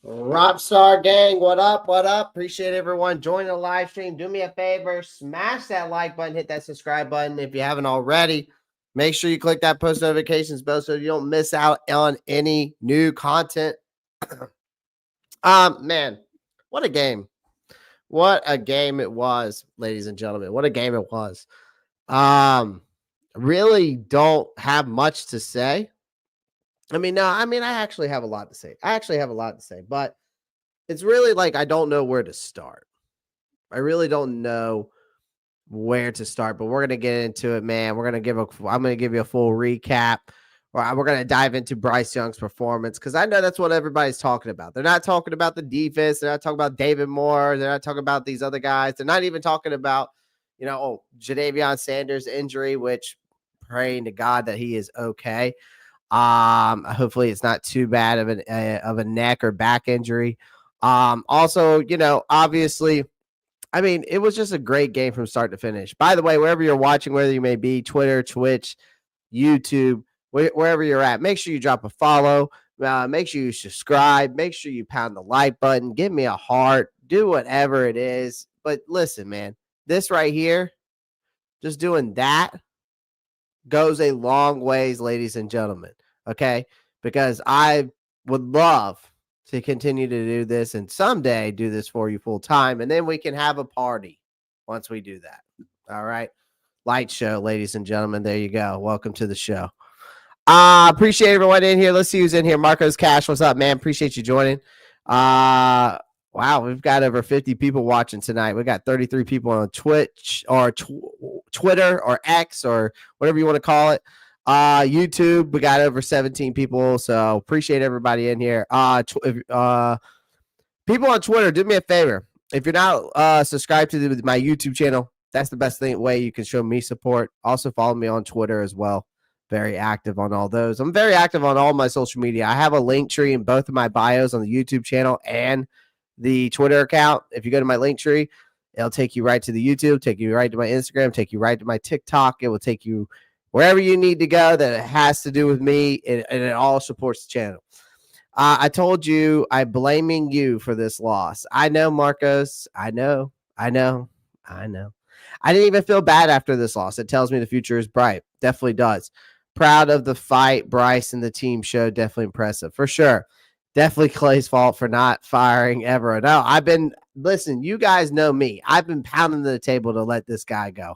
Ropp Star Gang, what up? What up? Appreciate everyone joining the live stream. Do me a favor, smash that like button, hit that subscribe button if you haven't already. Make sure you click that post notifications bell so you don't miss out on any new content. Man, what a game. What a game it was, ladies and gentlemen. What a game it was. Really don't have much to say. I actually have a lot to say. But it's really like I don't know where to start. I really don't know where to start, but we're gonna get into it, man. I'm gonna give you a full recap. We're gonna dive into Bryce Young's performance because I know that's what everybody's talking about. They're not talking about the defense. They're not talking about David Moore. They're not talking about these other guys. They're not even talking about, Jadavion Sanders' injury, which praying to God that he is okay. Hopefully it's not too bad of a neck or back injury. Also, obviously, it was just a great game from start to finish. By the way, wherever you're watching, whether you may be Twitter, Twitch, YouTube, wherever you're at, make sure you drop a follow. Make sure you subscribe. Make sure you pound the like button. Give me a heart. Do whatever it is. But listen, man, this right here, just doing that goes a long ways, ladies and gentlemen. Okay? Because I would love to continue to do this and someday do this for you full time. And then we can have a party once we do that. All right. Light show, ladies and gentlemen. There you go. Welcome to the show. Appreciate everyone in here. Let's see who's in here. Marcos Cash, what's up, man? Appreciate you joining. Wow, we've got over 50 people watching tonight. We got 33 people on Twitch or Twitter or X or whatever you want to call it. YouTube, we got over 17 people, so appreciate everybody in here. People on Twitter, do me a favor. If you're not subscribed to my YouTube channel, that's the best way you can show me support. Also follow me on Twitter as well. Very active on all those. I'm very active on all my social media. I have a link tree in both of my bios on the YouTube channel and the Twitter account. If you go to my link tree, it'll take you right to the YouTube, take you right to my Instagram, take you right to my TikTok. It will take you wherever you need to go that has to do with me, and it all supports the channel. I told you I'm blaming you for this loss. I know, Marcos. I know. I didn't even feel bad after this loss. It tells me the future is bright. Definitely does. Proud of the fight Bryce and the team showed. Definitely impressive. For sure. Definitely Clay's fault for not firing ever. No, listen, you guys know me. I've been pounding the table to let this guy go.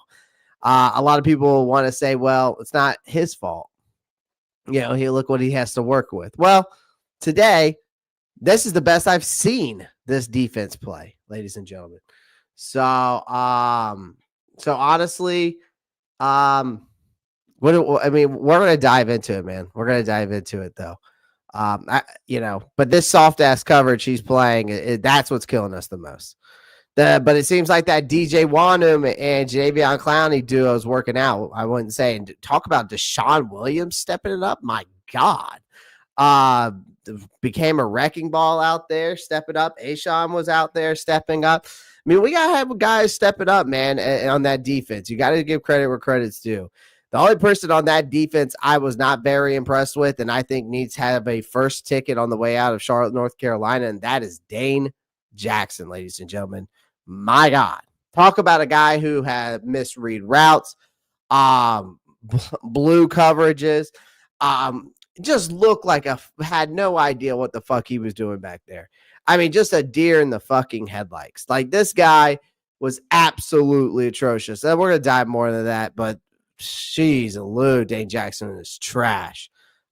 A lot of people want to say, well, it's not his fault. Look what he has to work with. Well, today, this is the best I've seen this defense play, ladies and gentlemen. So honestly, we're going to dive into it, man. We're going to dive into it, though. But this soft ass coverage he's playing, that's what's killing us the most. But it seems like that DJ Wanham and Jadeveon Clowney duo is working out. I wouldn't say. And talk about Deshaun Williams stepping it up. My God. Became a wrecking ball out there, stepping up. Ashawn was out there stepping up. We got to have guys stepping up, man, on that defense. You got to give credit where credit's due. The only person on that defense I was not very impressed with, and I think needs to have a first ticket on the way out of Charlotte, North Carolina, and that is Dane Jackson, ladies and gentlemen. My God. Talk about a guy who had misread routes, blue coverages, just looked like had no idea what the fuck he was doing back there. Just a deer in the fucking headlights. Like, this guy was absolutely atrocious. And we're going to dive more into that, but jeez, Lou, Dane Jackson is trash.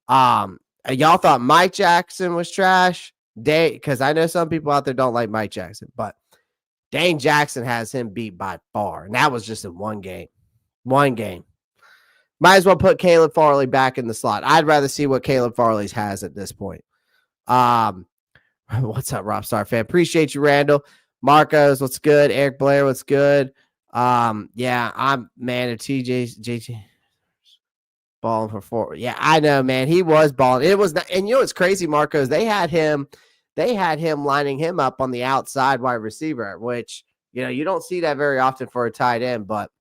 Y'all thought Mike Jackson was trash? Because I know some people out there don't like Mike Jackson, but Dane Jackson has him beat by far. And that was just in one game. Might as well put Caleb Farley back in the slot. I'd rather see what Caleb Farley has at this point. What's up, Ropp Star fan? Appreciate you, Randall. Marcos, what's good? Eric Blair, what's good? Yeah, I'm man of JT balling for 4. Yeah, I know, man. He was balling. It was not, and it's crazy, Marcos. They had him lining him up on the outside wide receiver, which you don't see that very often for a tight end, but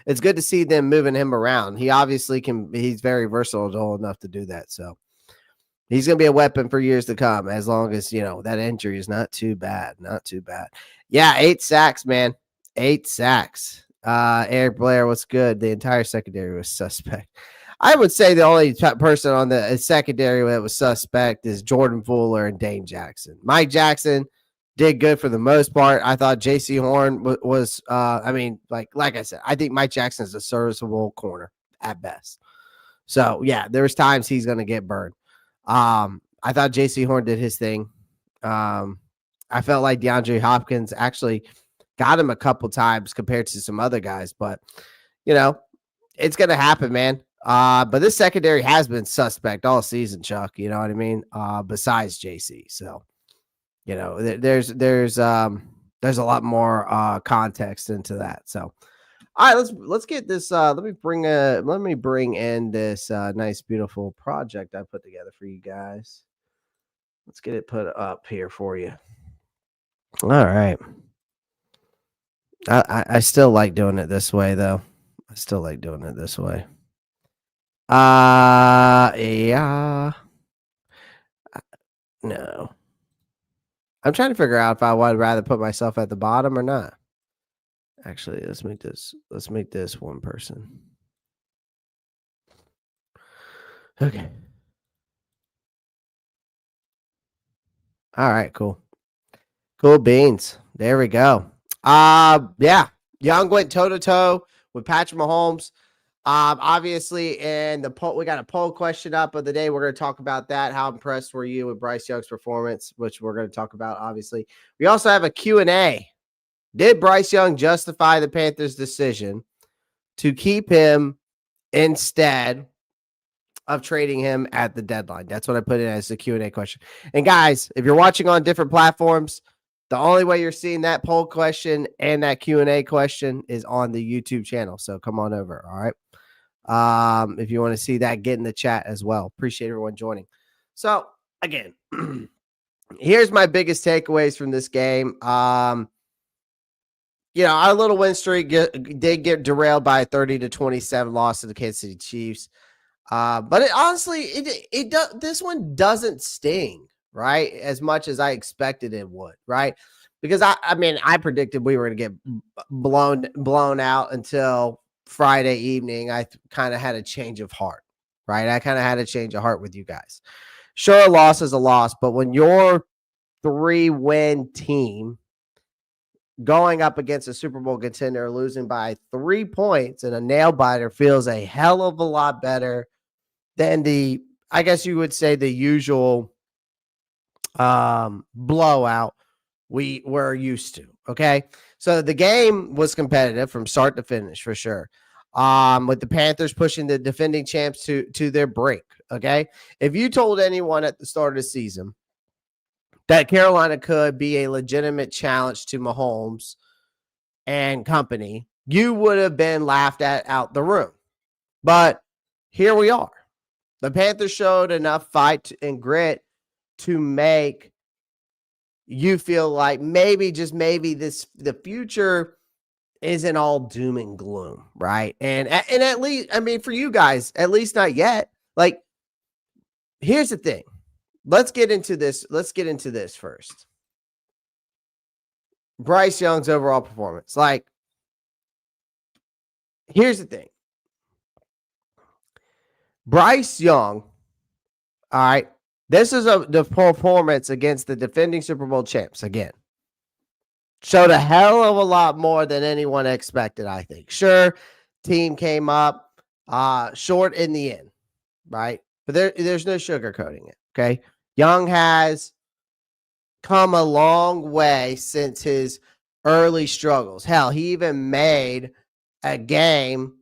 it's good to see them moving him around. He obviously he's very versatile enough to do that. So He's going to be a weapon for years to come, as long as, that injury is not too bad. Not too bad. Yeah, 8 sacks, man. 8 sacks. Eric Blair, what's good? The entire secondary was suspect. I would say the only person on the secondary that was suspect is Jordan Fuller and Dane Jackson. Mike Jackson did good for the most part. I thought J.C. Horn was like I said, I think Mike Jackson is a serviceable corner at best. So, yeah, there's times he's going to get burned. I thought J.C. Horn did his thing. I felt like DeAndre Hopkins actually got him a couple times compared to some other guys, but it's going to happen, man. But this secondary has been suspect all season, Chuck. You know what I mean? Besides JC. So, there's a lot more context into that. So, all right, let's get this. Let me bring in this nice, beautiful project I put together for you guys. Let's get it put up here for you. All right. I still like doing it this way, though. I still like doing it this way. Yeah. No. I'm trying to figure out if I would rather put myself at the bottom or not. Actually, let's make this one person. Okay. All right, cool. Cool beans. There we go. Yeah. Young went toe-to-toe with Patrick Mahomes. Obviously, in the poll, we got a poll question up of the day. We're going to talk about that. How impressed were you with Bryce Young's performance, which we're going to talk about, obviously. We also have a Q&A. Did Bryce Young justify the Panthers' decision to keep him instead of trading him at the deadline? That's what I put in as a Q&A question. And guys, if you're watching on different platforms, the only way you're seeing that poll question and that Q&A question is on the YouTube channel. So come on over. All right. If you want to see that, get in the chat as well. Appreciate everyone joining. So again, here's my biggest takeaways from this game. Our little win streak did get derailed by a 30-27 loss to the Kansas City Chiefs. But this one doesn't sting, right? As much as I expected it would, right? Because I predicted we were going to get blown out until Friday evening. I kind of had a change of heart, right? I kind of had a change of heart with you guys. Sure, a loss is a loss, but when your 3-win team going up against a Super Bowl contender, losing by 3 points and a nail biter feels a hell of a lot better than I guess you would say, the usual blowout we were used to. Okay. So the game was competitive from start to finish for sure. With the Panthers pushing the defending champs to their brink. Okay. If you told anyone at the start of the season that Carolina could be a legitimate challenge to Mahomes and company, you would have been laughed at out the room. But here we are. The Panthers showed enough fight and grit to make you feel like maybe, just maybe, the future isn't all doom and gloom, right? And at least, for you guys, at least not yet. Like, here's the thing. Let's get into this first. Bryce Young's overall performance. Like, here's the thing. Bryce Young, all right, this is the performance against the defending Super Bowl champs again. Showed a hell of a lot more than anyone expected, I think. Sure, team came up short in the end, right? But there's no sugarcoating it, okay? Young has come a long way since his early struggles. Hell, he even made a game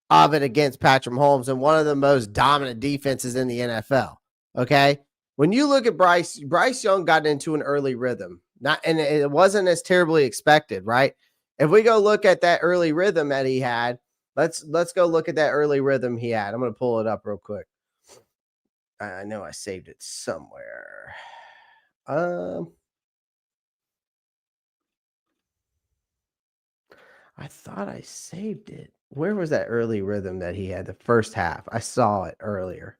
of it against Patrick Mahomes and one of the most dominant defenses in the NFL, okay? When you look at Bryce Young got into an early rhythm. And it wasn't as terribly expected, right? If we go look at that early rhythm that he had, let's go look at that early rhythm he had. I'm going to pull it up real quick. I know I saved it somewhere. I thought I saved it. Where was that early rhythm that he had? The first half. I saw it earlier.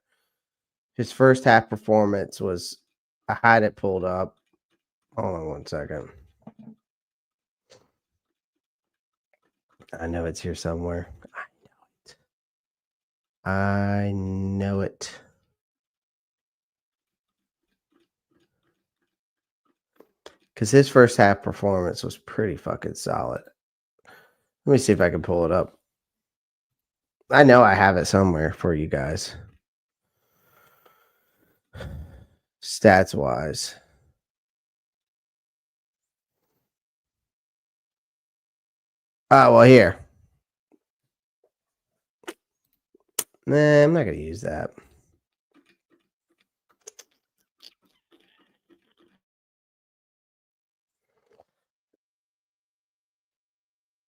His first half performance was, I had it pulled up. Hold on one second. I know it's here somewhere. I know it. Because his first half performance was pretty fucking solid. Let me see if I can pull it up. I know I have it somewhere for you guys. Stats wise. Oh, well, here. Nah, I'm not going to use that.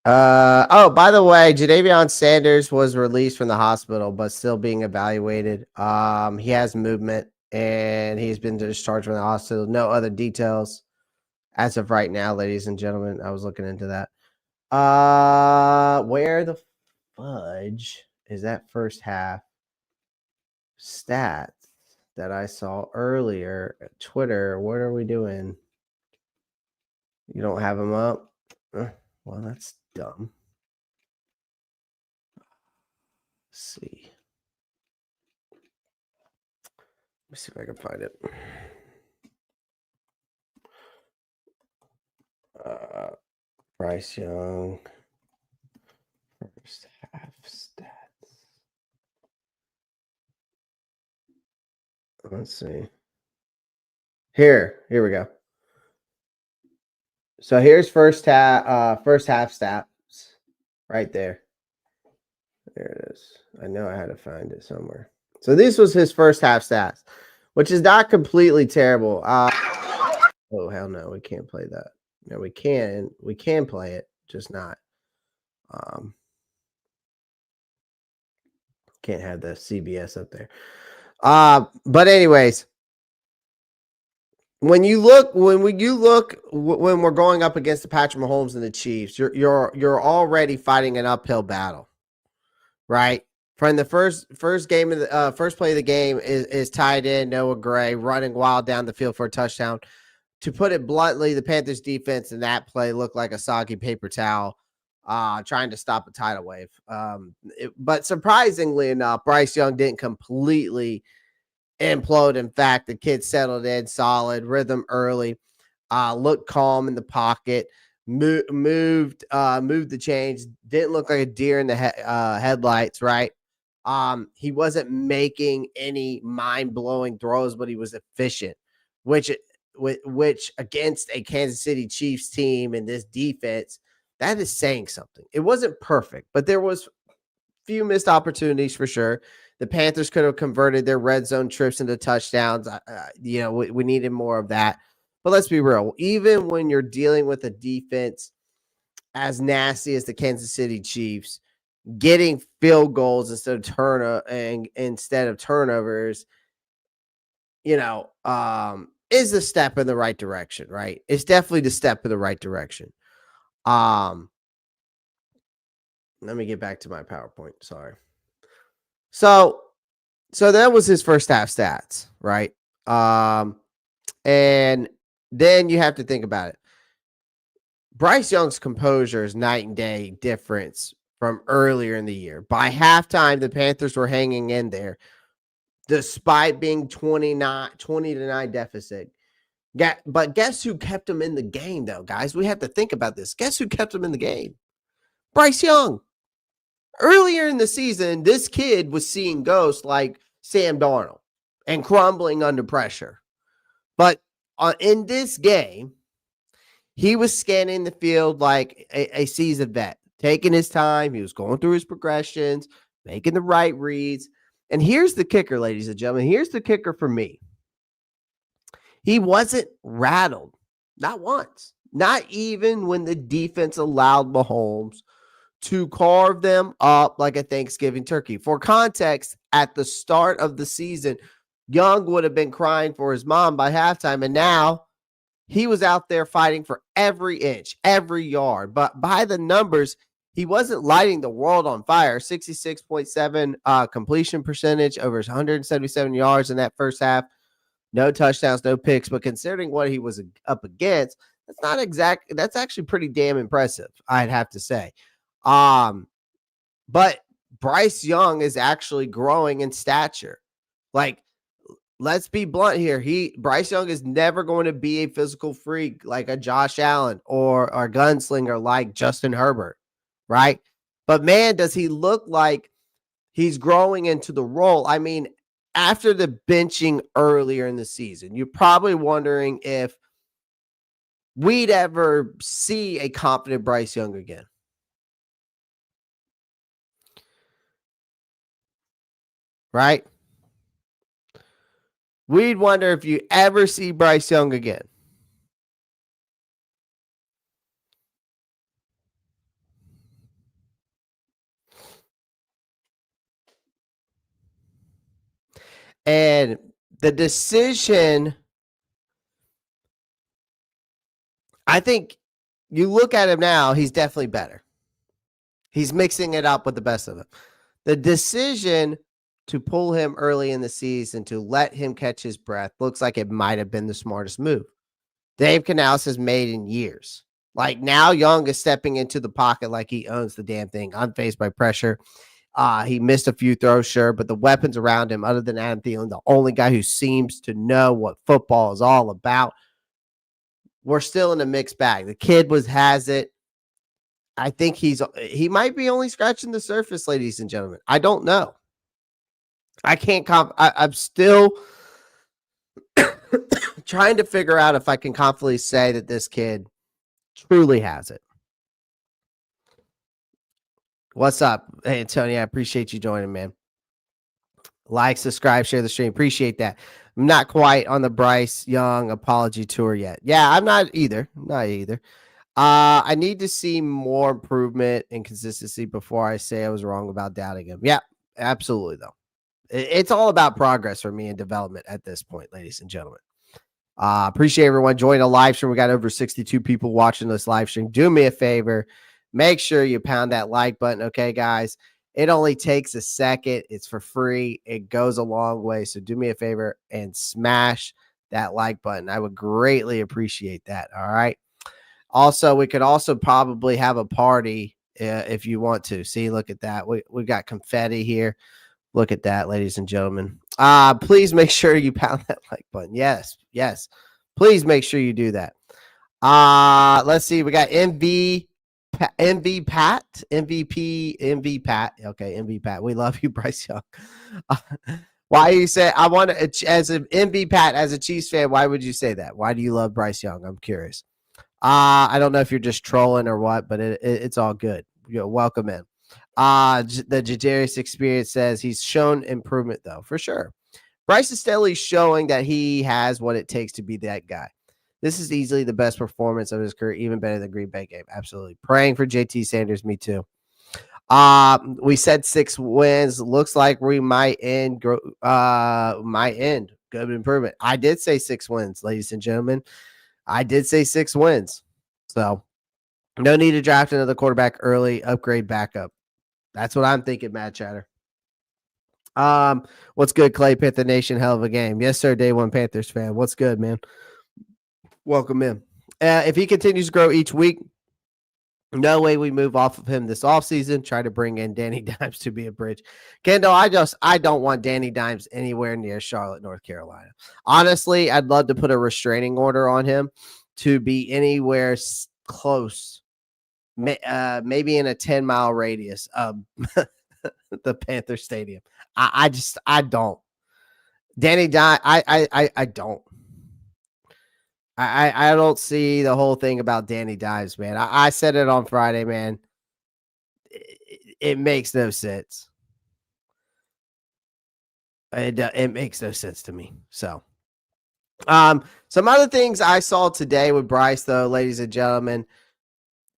Oh, by the way, Jadavion Sanders was released from the hospital, but still being evaluated. He has movement and he's been discharged from the hospital. No other details as of right now, ladies and gentlemen. I was looking into that. Where the fudge is that first half stat that I saw earlier at Twitter? What are we doing? You don't have them up? Well, that's dumb. Let's see. Let me see if I can find it. Bryce Young, first half stats. Let's see. Here we go. So here's first half stats right there. There it is. I know I had to find it somewhere. So this was his first half stats, which is not completely terrible. Oh hell no, we can't play that. No, we can play it, just not. Can't have the CBS up there. But anyways, when we're going up against the Patrick Mahomes and the Chiefs, you're already fighting an uphill battle, right? From the first game of the first play of the game is tied in Noah Gray running wild down the field for a touchdown. To put it bluntly, the Panthers defense in that play looked like a soggy paper towel, trying to stop a tidal wave. But surprisingly enough, Bryce Young didn't completely implode. In fact, the kid settled in solid rhythm early, looked calm in the pocket, moved the chains, didn't look like a deer in the headlights, right? He wasn't making any mind-blowing throws, but he was efficient, which against a Kansas City Chiefs team and this defense, that is saying something. It wasn't perfect, but there was few missed opportunities for sure. The Panthers could have converted their red zone trips into touchdowns. We needed more of that. But let's be real. Even when you're dealing with a defense as nasty as the Kansas City Chiefs, getting field goals instead of turnovers, is a step in the right direction, right? It's definitely the step in the right direction. Let me get back to my PowerPoint. Sorry. So that was his first half stats, right? And then you have to think about it. Bryce Young's composure is night and day difference from earlier in the year. By halftime, the Panthers were hanging in there, despite being 20-9 deficit. But guess who kept him in the game, though, guys? We have to think about this. Guess who kept him in the game? Bryce Young. Earlier in the season, this kid was seeing ghosts like Sam Darnold and crumbling under pressure. But in this game, he was scanning the field like a seasoned vet, taking his time. He was going through his progressions, making the right reads. And here's the kicker, ladies and gentlemen. Here's the kicker for me. He wasn't rattled, not once, not even when the defense allowed Mahomes to carve them up like a Thanksgiving turkey. For context, at the start of the season, Young would have been crying for his mom by halftime, and now he was out there fighting for every inch, every yard. But by the numbers, he wasn't lighting the world on fire. 66.7 completion percentage, over 177 yards in that first half. No touchdowns, no picks. But considering what he was up against, that's actually pretty damn impressive, I'd have to say. But Bryce Young is actually growing in stature. Like, let's be blunt here. Bryce Young is never going to be a physical freak like a Josh Allen or a gunslinger like Justin Herbert, right? But man, does he look like he's growing into the role. I mean, after the benching earlier in the season, you're probably wondering if we'd ever see a confident Bryce Young again. Right? We'd wonder if you ever see Bryce Young again. And the decision, I think you look at him now, he's definitely better. He's mixing it up with the best of them. The decision to pull him early in the season to let him catch his breath looks like it might have been the smartest move Dave Canales has made in years. Like, now Young is stepping into the pocket like he owns the damn thing, unfazed by pressure. He missed a few throws, sure, but the weapons around him, other than Adam Thielen, the only guy who seems to know what football is all about, we're still in a mixed bag. The kid has it. I think he might be only scratching the surface, ladies and gentlemen. I don't know. I can't I'm still trying to figure out if I can confidently say that this kid truly has it. What's up? Hey, Tony, I appreciate you joining, man. Like, subscribe, share the stream. Appreciate that. I'm not quite on the Bryce Young apology tour yet. Yeah, I'm not either. I need to see more improvement and consistency before I say I was wrong about doubting him. Yeah, absolutely, though. It's all about progress for me and development at this point, ladies and gentlemen. Appreciate everyone joining the live stream. We got over 62 people watching this live stream. Do me a favor. Make sure you pound that like button, okay, guys? It only takes a second. It's for free. It goes a long way. So do me a favor and smash that like button. I would greatly appreciate that, all right? Also, we could also probably have a party if you want to. See, look at that. We got confetti here. Look at that, ladies and gentlemen. Please make sure you pound that like button. Yes. Please make sure you do that. Let's see. We got MVP Pat. Okay, MV Pat. We love you, Bryce Young. Why you say I want to, as an MV Pat, as a Chiefs fan, why would you say that? Why do you love Bryce Young? I'm curious. I don't know if you're just trolling or what, but it's all good. Welcome in. The Jadarius experience says he's shown improvement, though, for sure. Bryce is steadily showing that he has what it takes to be that guy. This is easily the best performance of his career, even better than Green Bay game. Absolutely. Praying for JT Sanders, me too. We said 6 wins. Looks like we might end. Good improvement. I did say 6 wins, ladies and gentlemen. I did say 6 wins. So no need to draft another quarterback early, upgrade backup. That's what I'm thinking, Matt Chatter. What's good, Clay? Panther Nation, hell of a game. Yes, sir, day one Panthers fan. What's good, man? Welcome in. If he continues to grow each week, no way we move off of him this offseason. Try to bring in Danny Dimes to be a bridge. Kendall, I don't want Danny Dimes anywhere near Charlotte, North Carolina. Honestly, I'd love to put a restraining order on him to be anywhere close, maybe in a 10-mile radius of the Panther Stadium. I don't. Danny Dimes, I don't. I don't see the whole thing about Danny Dimes, man. I said it on Friday, man. It makes no sense. It makes no sense to me. So, some other things I saw today with Bryce, though, ladies and gentlemen,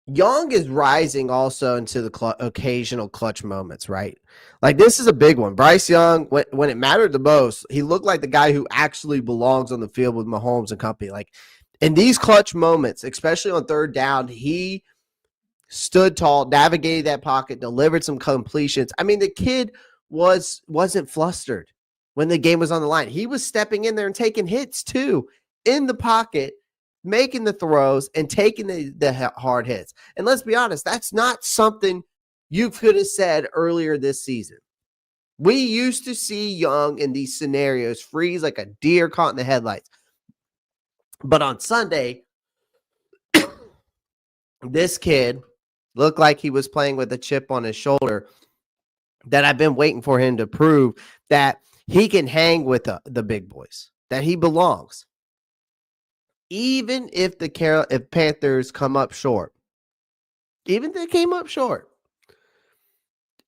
Young is rising also into the occasional clutch moments, right? Like, this is a big one. Bryce Young, when it mattered the most, he looked like the guy who actually belongs on the field with Mahomes and company. Like, in these clutch moments, especially on third down, he stood tall, navigated that pocket, delivered some completions. I mean, the kid wasn't flustered when the game was on the line. He was stepping in there and taking hits too in the pocket, making the throws and taking the hard hits. And let's be honest, that's not something you could have said earlier this season. We used to see Young in these scenarios freeze like a deer caught in the headlights. But on Sunday, this kid looked like he was playing with a chip on his shoulder that I've been waiting for him to prove that he can hang with the big boys, that he belongs. Even if if Panthers come up short, even if they came up short,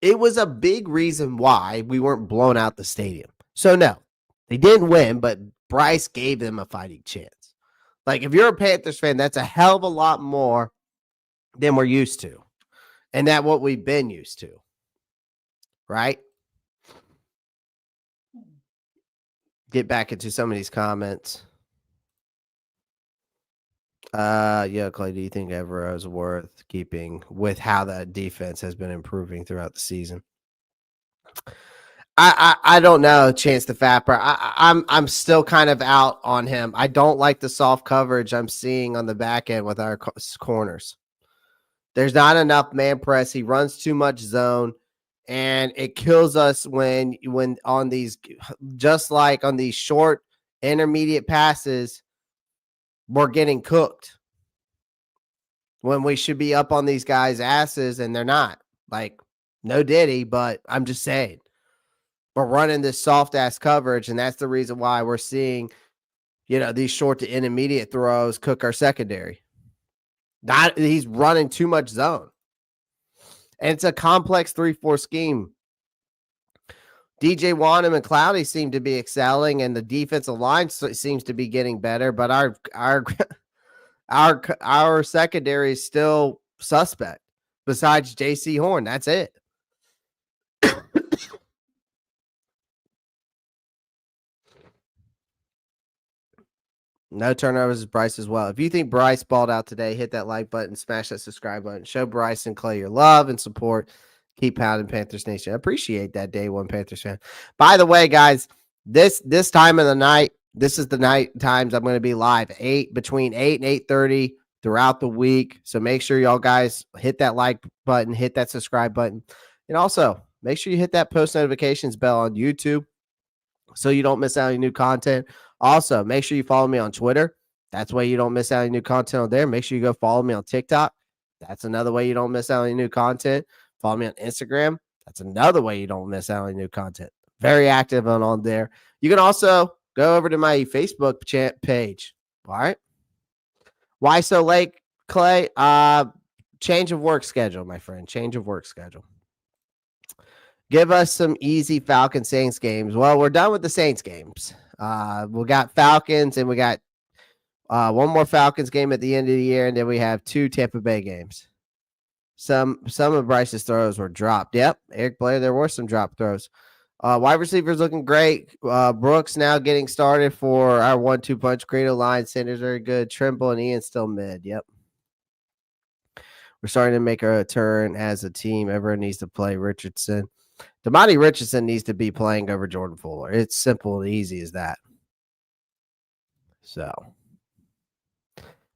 it was a big reason why we weren't blown out the stadium. So no, they didn't win, but Bryce gave them a fighting chance. Like, if you're a Panthers fan, that's a hell of a lot more than we're used to. And that's what we've been used to. Right? Get back into some of these comments. Yeah, Clay, do you think Evero is worth keeping with how that defense has been improving throughout the season? I don't know, Chance the Fapper. I'm still kind of out on him. I don't like the soft coverage I'm seeing on the back end with our corners. There's not enough man press. He runs too much zone, and it kills us when on these, just like on these short intermediate passes, we're getting cooked when we should be up on these guys' asses, and they're not. Like, no Diddy, but I'm just saying. We're running this soft ass coverage, and that's the reason why we're seeing, these short to intermediate throws cook our secondary. He's running too much zone. And it's a complex 3-4 scheme. DJ Wanham and Cloudy seem to be excelling, and the defensive line seems to be getting better, but our secondary is still suspect. Besides JC Horn, that's it. No turnovers is Bryce as well. If you think Bryce balled out today, hit that like button, smash that subscribe button, show Bryce and Clay your love and support. Keep pounding Panthers Nation. I appreciate that, day one Panthers fan. By the way, guys, this time of the night, this is the night times I'm going to be live between 8 and 8:30 throughout the week. So make sure y'all guys hit that like button, hit that subscribe button, and also make sure you hit that post notifications bell on YouTube so you don't miss out on any new content. Also, make sure you follow me on Twitter. That's why you don't miss out on new content on there. Make sure you go follow me on TikTok. That's another way you don't miss out on any new content. Follow me on Instagram. That's another way you don't miss out on any new content. Very active on there. You can also go over to my Facebook page. All right. Why so late, Clay? Change of work schedule, my friend. Change of work schedule. Give us some easy Falcons Saints games. Well, we're done with the Saints games. We got Falcons, and we got one more Falcons game at the end of the year, and then we have 2 Tampa Bay games. Some of Bryce's throws were dropped. Yep, Eric Blair, there were some drop throws. Wide receivers looking great. Brooks now getting started for our 1-2 punch. Credo line centers very good. Trimble and Ian still mid. Yep. We're starting to make a turn as a team. Everyone needs to play Richardson. Damani Richardson needs to be playing over Jordan Fuller. It's simple and easy as that. So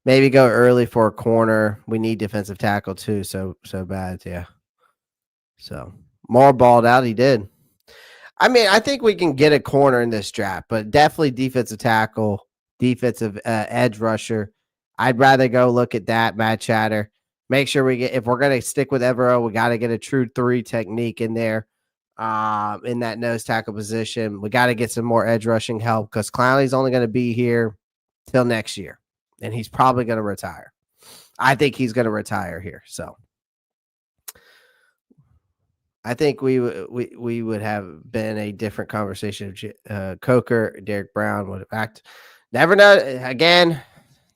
maybe go early for a corner. We need defensive tackle too. So bad. Yeah. So more balled out. He did. I mean, I think we can get a corner in this draft, but definitely defensive tackle, defensive edge rusher. I'd rather go look at that, Matt Chatter. Make sure if we're going to stick with Evero, we got to get a true 3 technique in there. In that nose tackle position. We got to get some more edge rushing help because Clowney's only going to be here till next year, and he's probably going to retire. I think he's going to retire here. So I think we would have been a different conversation if Coker, Derek Brown would have acted. Never know. Again,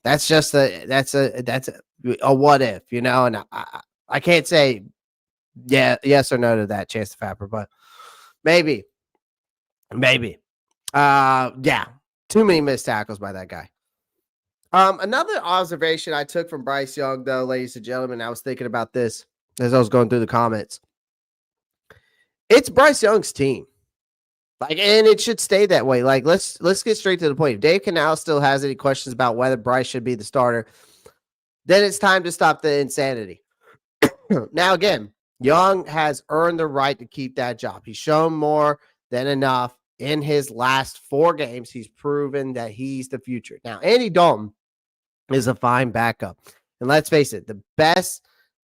that's just that's a what if, and I can't say yes or no to that, Chance the Fapper, but maybe. Yeah. Too many missed tackles by that guy. Another observation I took from Bryce Young, though, ladies and gentlemen, I was thinking about this as I was going through the comments. It's Bryce Young's team. Like, and it should stay that way. Like, let's get straight to the point. If Dave Canal still has any questions about whether Bryce should be the starter, then it's time to stop the insanity. Now, again, Young has earned the right to keep that job. He's shown more than enough in his last 4 games. He's proven that he's the future. Now, Andy Dalton is a fine backup. And let's face it, the best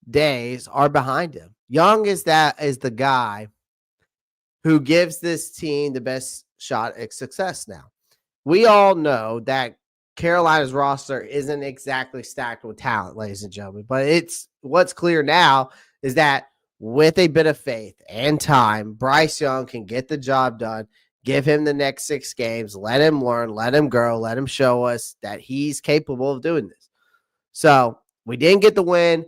days are behind him. Young is the guy who gives this team the best shot at success now. We all know that Carolina's roster isn't exactly stacked with talent, ladies and gentlemen, but what's clear now is that with a bit of faith and time, Bryce Young can get the job done. Give him the next 6 games, let him learn, let him grow, let him show us that he's capable of doing this. So we didn't get the win.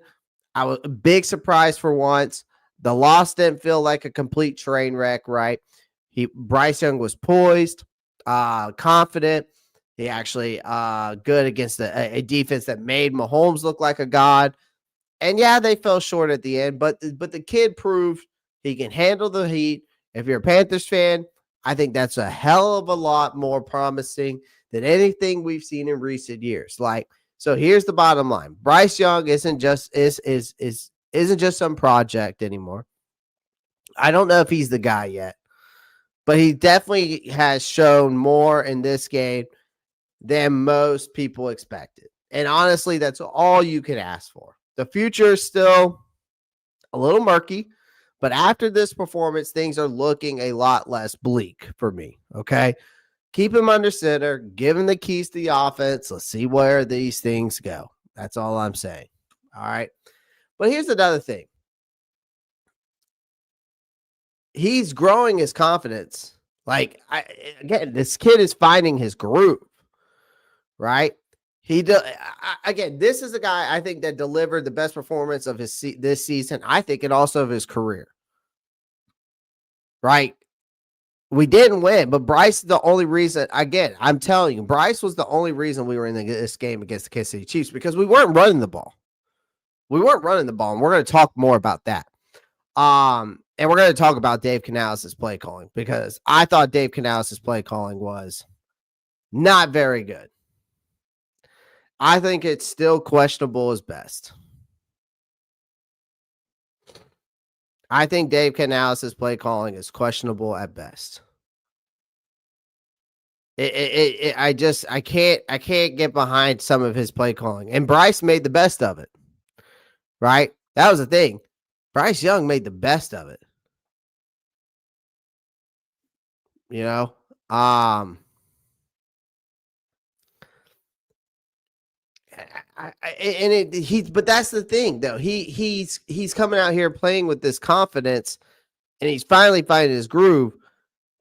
I was a big surprise for once. The loss didn't feel like a complete train wreck, right? Bryce Young was poised, confident. He actually good against a defense that made Mahomes look like a god. And yeah, they fell short at the end, but the kid proved he can handle the heat. If you're a Panthers fan, I think that's a hell of a lot more promising than anything we've seen in recent years. Like, so here's the bottom line. Bryce Young isn't just some project anymore. I don't know if he's the guy yet, but he definitely has shown more in this game than most people expected. And honestly, that's all you can ask for. The future is still a little murky, but after this performance, things are looking a lot less bleak for me. Okay. Keep him under center, give him the keys to the offense. Let's see where these things go. That's all I'm saying. All right. But here's another thing. He's growing his confidence. Like, again, this kid is finding his groove, right? Again, this is a guy I think that delivered the best performance of this season, I think, and also of his career, right? We didn't win, but Bryce is the only reason. Again, I'm telling you, Bryce was the only reason we were in this game against the Kansas City Chiefs because we weren't running the ball. We weren't running the ball, and we're going to talk more about that. And we're going to talk about Dave Canales' play calling because I thought Dave Canales' play calling was not very good. I think it's still questionable as best. I think Dave Canales' play calling is questionable at best. I can't get behind some of his play calling. And Bryce made the best of it. Right? That was the thing. Bryce Young made the best of it. You know? But that's the thing though. He's coming out here playing with this confidence and he's finally finding his groove.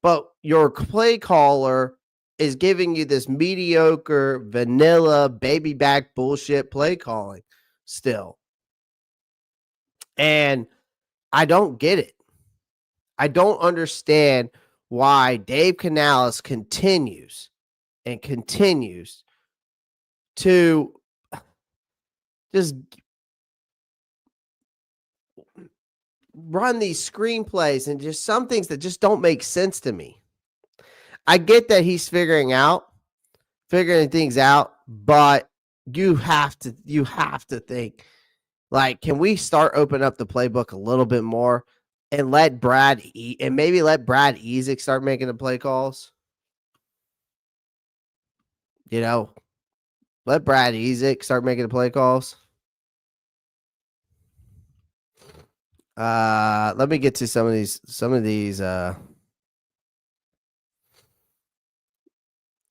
But your play caller is giving you this mediocre, vanilla, baby back bullshit play calling still. And I don't get it. I don't understand why Dave Canales continues to just run these screenplays and just some things that just don't make sense to me. I get that he's figuring things out, but you have to think, like, can we start opening up the playbook a little bit more and let Brad Ezick start making the play calls? You know, let Brad Ezick start making the play calls. Let me get to some of these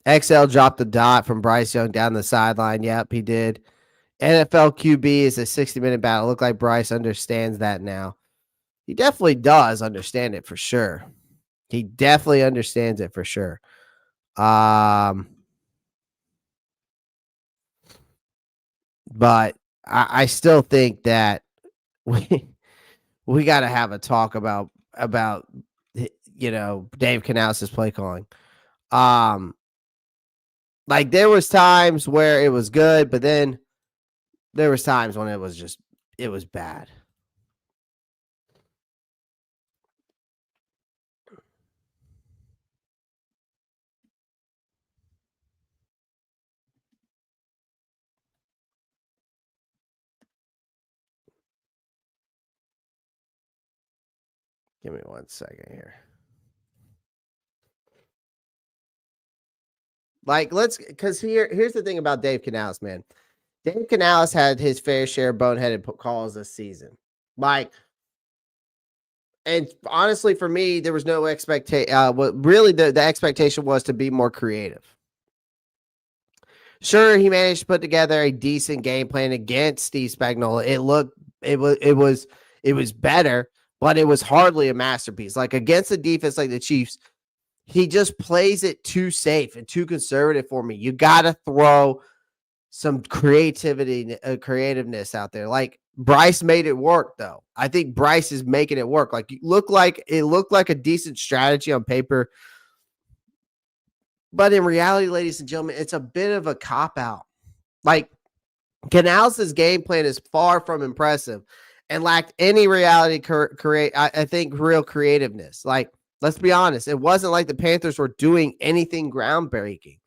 XL dropped the dot from Bryce Young down the sideline. Yep, he did. NFL QB is a 60-minute battle. Look like Bryce understands that now. He definitely does understand it for sure. He definitely understands it for sure. But I still think that we got to have a talk about Dave Canales' play calling. Like there was times where it was good, but then there was times when it was bad. Give me 1 second here. Like, because here's the thing about Dave Canales, man. Dave Canales had his fair share of boneheaded calls this season. Like, and honestly, for me, there was no expectation. What really the expectation was to be more creative. Sure, he managed to put together a decent game plan against Steve Spagnuolo. It was better, but it was hardly a masterpiece. Like against a defense like the Chiefs, he just plays it too safe and too conservative for me. You got to throw some creativeness out there. Like Bryce made it work, though. I think Bryce is making it work. Like it looked like a decent strategy on paper, but in reality, ladies and gentlemen, it's a bit of a cop out. Like Canales' game plan is far from impressive and lacked any reality I think real creativeness. Like, let's be honest, it wasn't like the Panthers were doing anything groundbreaking.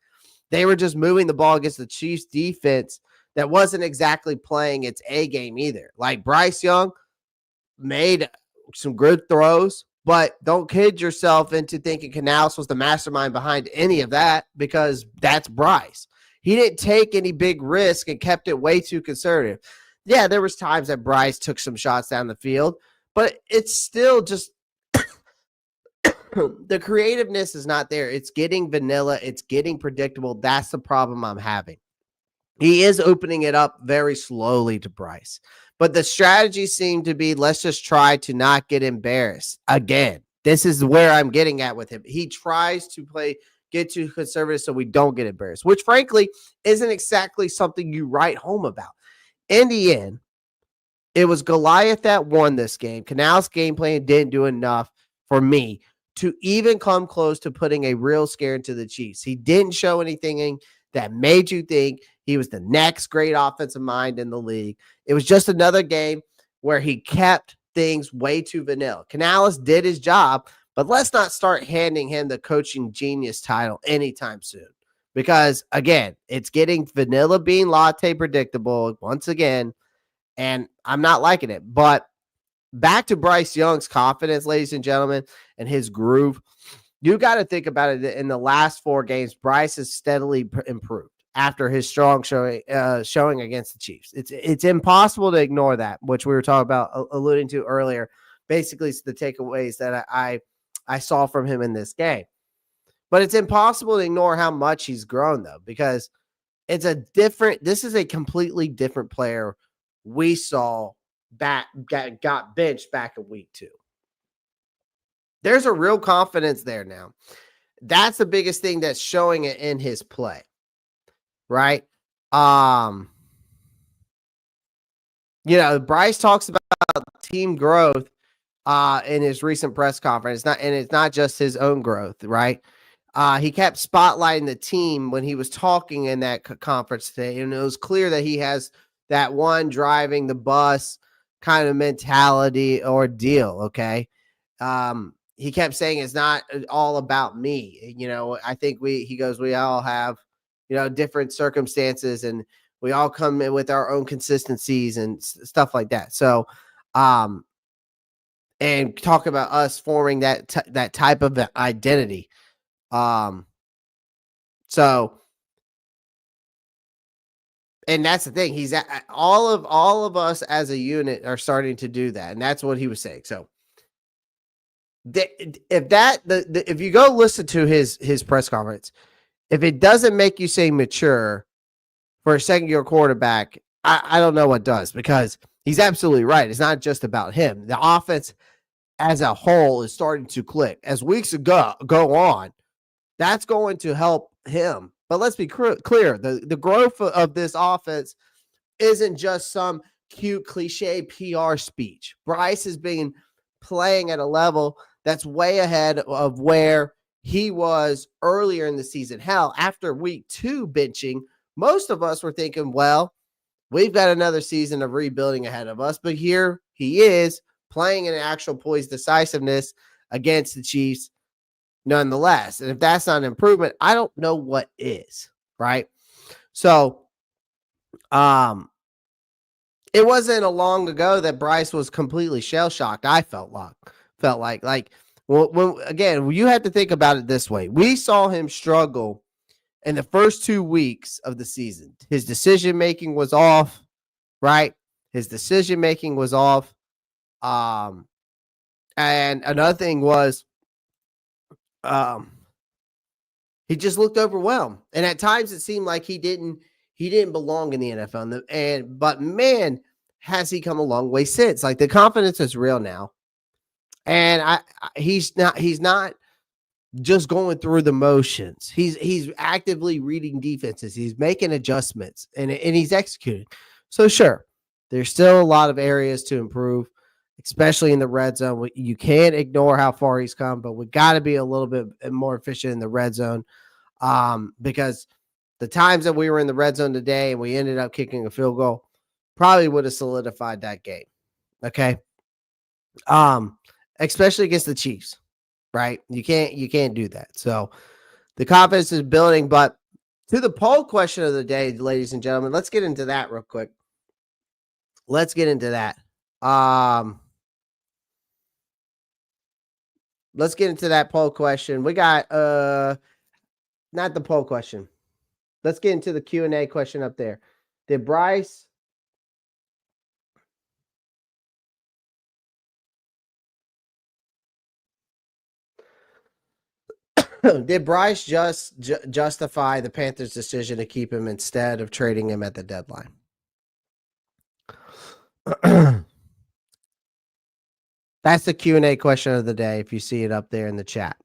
They were just moving the ball against the Chiefs defense that wasn't exactly playing its A game either. Like Bryce Young made some good throws, but don't kid yourself into thinking Canales was the mastermind behind any of that because that's Bryce. He didn't take any big risk and kept it way too conservative. Yeah, there was times that Bryce took some shots down the field, but it's still just the creativeness is not there. It's getting vanilla. It's getting predictable. That's the problem I'm having. He is opening it up very slowly to Bryce, but the strategy seemed to be, let's just try to not get embarrassed again. This is where I'm getting at with him. He tries to get too conservative so we don't get embarrassed, which frankly isn't exactly something you write home about. In the end, it was Goliath that won this game. Canales' game plan didn't do enough for me to even come close to putting a real scare into the Chiefs. He didn't show anything that made you think he was the next great offensive mind in the league. It was just another game where he kept things way too vanilla. Canales did his job, but let's not start handing him the coaching genius title anytime soon. Because, again, it's getting vanilla bean latte predictable once again, and I'm not liking it. But back to Bryce Young's confidence, ladies and gentlemen, and his groove. You got to think about it. In the last 4 games, Bryce has steadily improved after his strong showing against the Chiefs. It's impossible to ignore that, which we were talking about, alluding to earlier. Basically, it's the takeaways that I saw from him in this game. But it's impossible to ignore how much he's grown, though, because this is a completely different player we saw got benched back in week 2. There's a real confidence there now. That's the biggest thing that's showing it in his play, right? Bryce talks about team growth in his recent press conference. It's not just his own growth, right? He kept spotlighting the team when he was talking in that conference today, and it was clear that he has that one driving the bus kind of mentality or deal. Okay. He kept saying it's not all about me. I think we all have, different circumstances, and we all come in with our own consistencies and stuff like that. So, and talk about us forming that type of identity. So, and that's the thing. He's all of us as a unit are starting to do that, and that's what he was saying. So, if you go listen to his press conference, if it doesn't make you say mature for a second-year quarterback, I don't know what does, because he's absolutely right. It's not just about him. The offense as a whole is starting to click. As weeks go on, that's going to help him. But let's be clear. The growth of this offense isn't just some cute cliche PR speech. Bryce has been playing at a level that's way ahead of where he was earlier in the season. Hell, after week 2 benching, most of us were thinking, well, we've got another season of rebuilding ahead of us. But here he is playing an actual poised decisiveness against the Chiefs nonetheless. And if that's not an improvement, I don't know what is, right? So, it wasn't a long ago that Bryce was completely shell shocked. I felt like, well, again, you have to think about it this way. We saw him struggle in the first 2 weeks of the season. His decision making was off, right? His decision making was off. And another thing was, he just looked overwhelmed, and at times it seemed like he didn't belong in the NFL. But man, has he come a long way since. Like, the confidence is real now, and he's not just going through the motions. He's actively reading defenses. He's making adjustments, and he's executing. So sure, there's still a lot of areas to improve, especially in the red zone. You can't ignore how far he's come, but we got to be a little bit more efficient in the red zone, because the times that we were in the red zone today and we ended up kicking a field goal probably would have solidified that game. Okay. Especially against the Chiefs, right? You can't do that. So the confidence is building, but to the poll question of the day, ladies and gentlemen, let's get into that real quick. Let's get into that. Let's get into that poll question. We got not the poll question. Let's get into the Q&A question up there. Did Bryce just justify the Panthers' decision to keep him instead of trading him at the deadline? That's the Q&A question of the day, if you see it up there in the chat.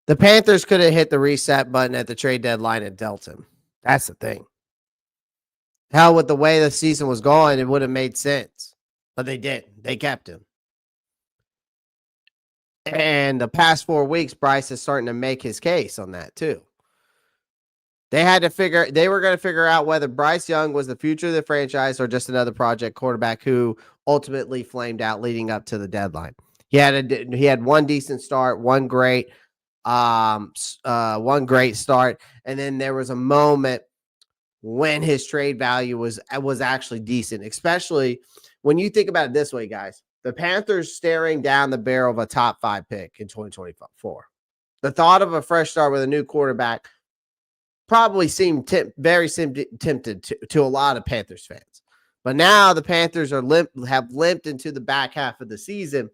The Panthers could have hit the reset button at the trade deadline and dealt him. That's the thing. Hell, with the way the season was going, it would have made sense. But they didn't. They kept him. And the past 4 weeks, Bryce is starting to make his case on that too. They were going to figure out whether Bryce Young was the future of the franchise or just another project quarterback who ultimately flamed out leading up to the deadline. He had one decent start, one great start, and then there was a moment when his trade value was actually decent, especially when you think about it this way, guys. The Panthers staring down the barrel of a top 5 pick in 2024. The thought of a fresh start with a new quarterback probably seemed very tempted to a lot of Panthers fans. But now the Panthers have limped into the back half of the season,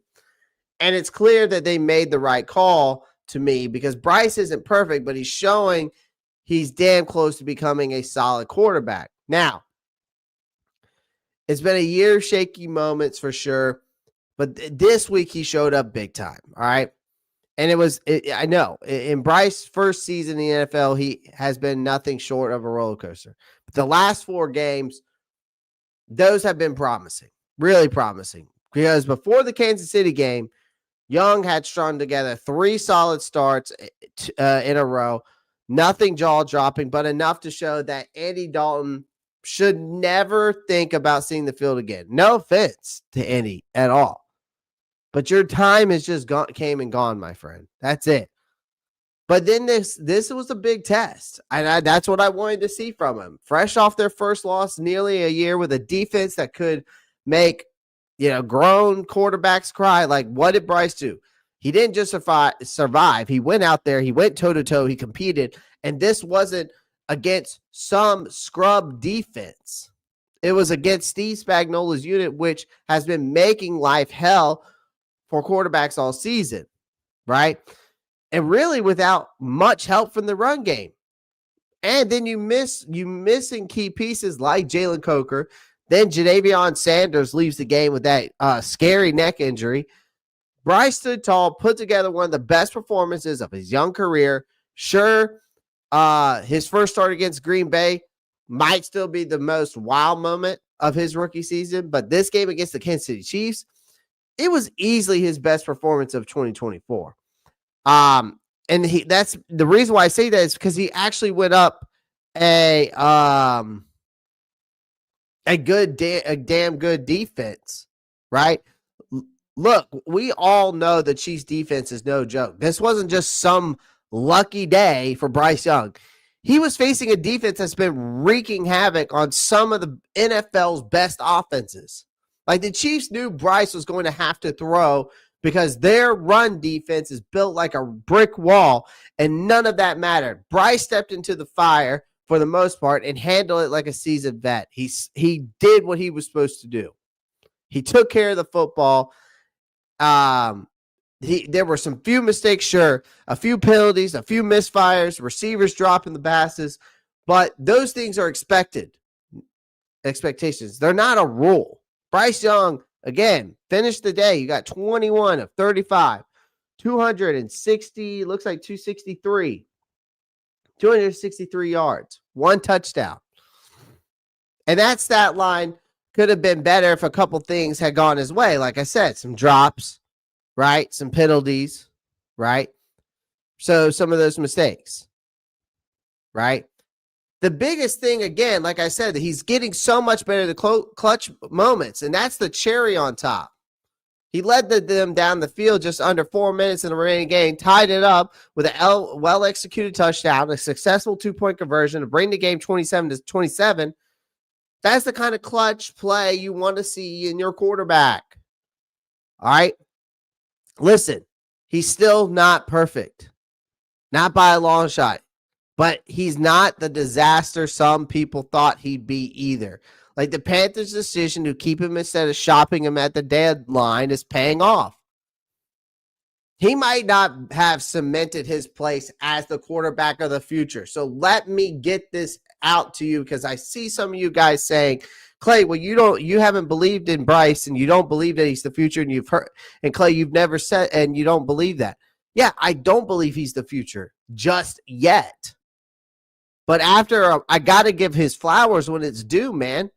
and it's clear that they made the right call to me, because Bryce isn't perfect, but he's showing he's damn close to becoming a solid quarterback. Now, it's been a year of shaky moments for sure, but this week he showed up big time, all right? And I know, in Bryce's first season in the NFL, he has been nothing short of a roller coaster. But the last 4 games, those have been promising, really promising. Because before the Kansas City game, Young had strung together 3 solid starts in a row. Nothing jaw-dropping, but enough to show that Andy Dalton should never think about seeing the field again. No offense to Andy at all. But your time has just came and gone, my friend. That's it. But then this was a big test. And that's what I wanted to see from him. Fresh off their first loss nearly a year with a defense that could make, grown quarterbacks cry. Like, what did Bryce do? He didn't just survive. He went out there. He went toe-to-toe. He competed. And this wasn't against some scrub defense. It was against Steve Spagnuolo's unit, which has been making life hell for quarterbacks all season, right? And really without much help from the run game. And then you missing key pieces like Jalen Coker. Then Jadavion Sanders leaves the game with that scary neck injury. Bryce stood tall, put together one of the best performances of his young career. Sure, his first start against Green Bay might still be the most wow moment of his rookie season, but this game against the Kansas City Chiefs, It was easily his best performance of 2024. And that's the reason why I say that is because he actually went up a damn good defense, right? Look, we all know the Chiefs defense is no joke. This wasn't just some lucky day for Bryce Young. He was facing a defense that's been wreaking havoc on some of the NFL's best offenses. Like the Chiefs knew Bryce was going to have to throw because their run defense is built like a brick wall, and none of that mattered. Bryce stepped into the fire for the most part and handled it like a seasoned vet. He did what he was supposed to do. He took care of the football. There were some few mistakes, sure, a few penalties, a few misfires, receivers dropping the passes, but those things are expectations. They're not a rule. Bryce Young, again, finished the day. You got 21 of 35, 260, looks like 263 yards, one touchdown. And that stat line could have been better if a couple things had gone his way. Like I said, some drops, right? Some penalties, right? So some of those mistakes, right? The biggest thing, again, like I said, he's getting so much better the clutch moments, and that's the cherry on top. He led them down the field just under 4 minutes in the remaining game, tied it up with a well-executed touchdown, a successful two-point conversion to bring the game 27-27. That's the kind of clutch play you want to see in your quarterback. All right? Listen, he's still not perfect. Not by a long shot. But he's not the disaster some people thought he'd be either. Like the Panthers' decision to keep him instead of shopping him at the deadline is paying off. He might not have cemented his place as the quarterback of the future. So let me get this out to you because I see some of you guys saying, Clay, well, you haven't believed in Bryce and you don't believe that he's the future, and you've heard, and Clay, you've never said, and you don't believe that. Yeah, I don't believe he's the future just yet. But after, I got to give his flowers when it's due, man.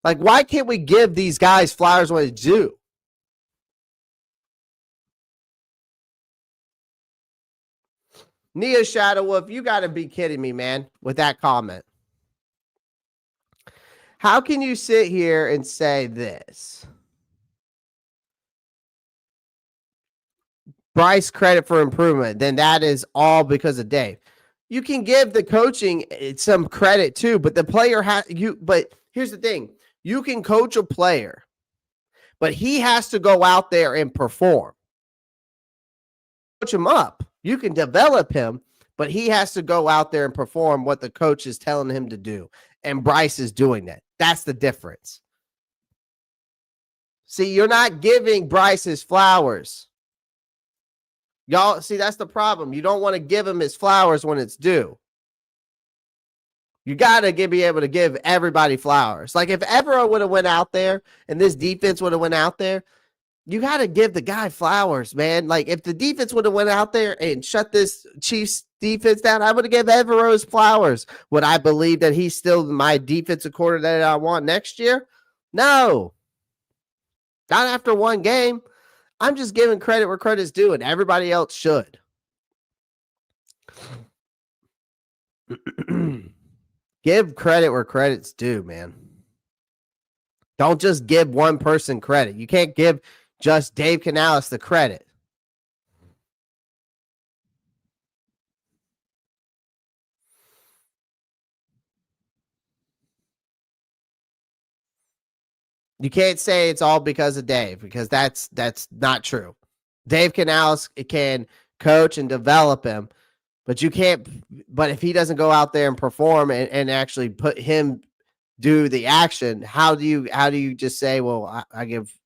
Like, why can't we give these guys flowers when it's due? Nia Shadow Wolf, you got to be kidding me, man, with that comment. How can you sit here and say this? Bryce credit for improvement, then that is all because of Dave. You can give the coaching some credit too, but the player but here's the thing. You can coach a player, but he has to go out there and perform. Coach him up. You can develop him, but he has to go out there and perform what the coach is telling him to do. And Bryce is doing that. That's the difference. See, you're not giving Bryce his flowers. Y'all, see, that's the problem. You don't want to give him his flowers when it's due. You got to be able to give everybody flowers. Like if Evero would have went out there and this defense would have went out there, you got to give the guy flowers, man. Like if the defense would have went out there and shut this Chiefs defense down, I would have given Evero's flowers. Would I believe that he's still my defensive coordinator that I want next year? No. Not after one game. I'm just giving credit where credit's due, and everybody else should. Give credit where credit's due, man. Don't just give one person credit. You can't give just Dave Canales the credit. You can't say it's all because of Dave because that's not true. Dave Canales can coach and develop him, but you can't. But if he doesn't go out there and perform and actually put him do the action, how do you just say, well, I give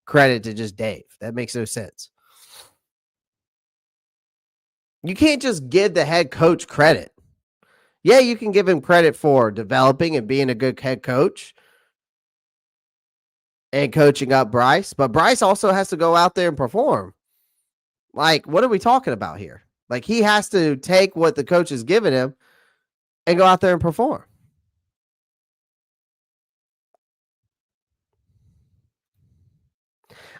credit to just Dave? That makes no sense. You can't just give the head coach credit. Yeah, you can give him credit for developing and being a good head coach and coaching up Bryce, but Bryce also has to go out there and perform. Like, what are we talking about here? Like, he has to take what the coach has given him and go out there and perform.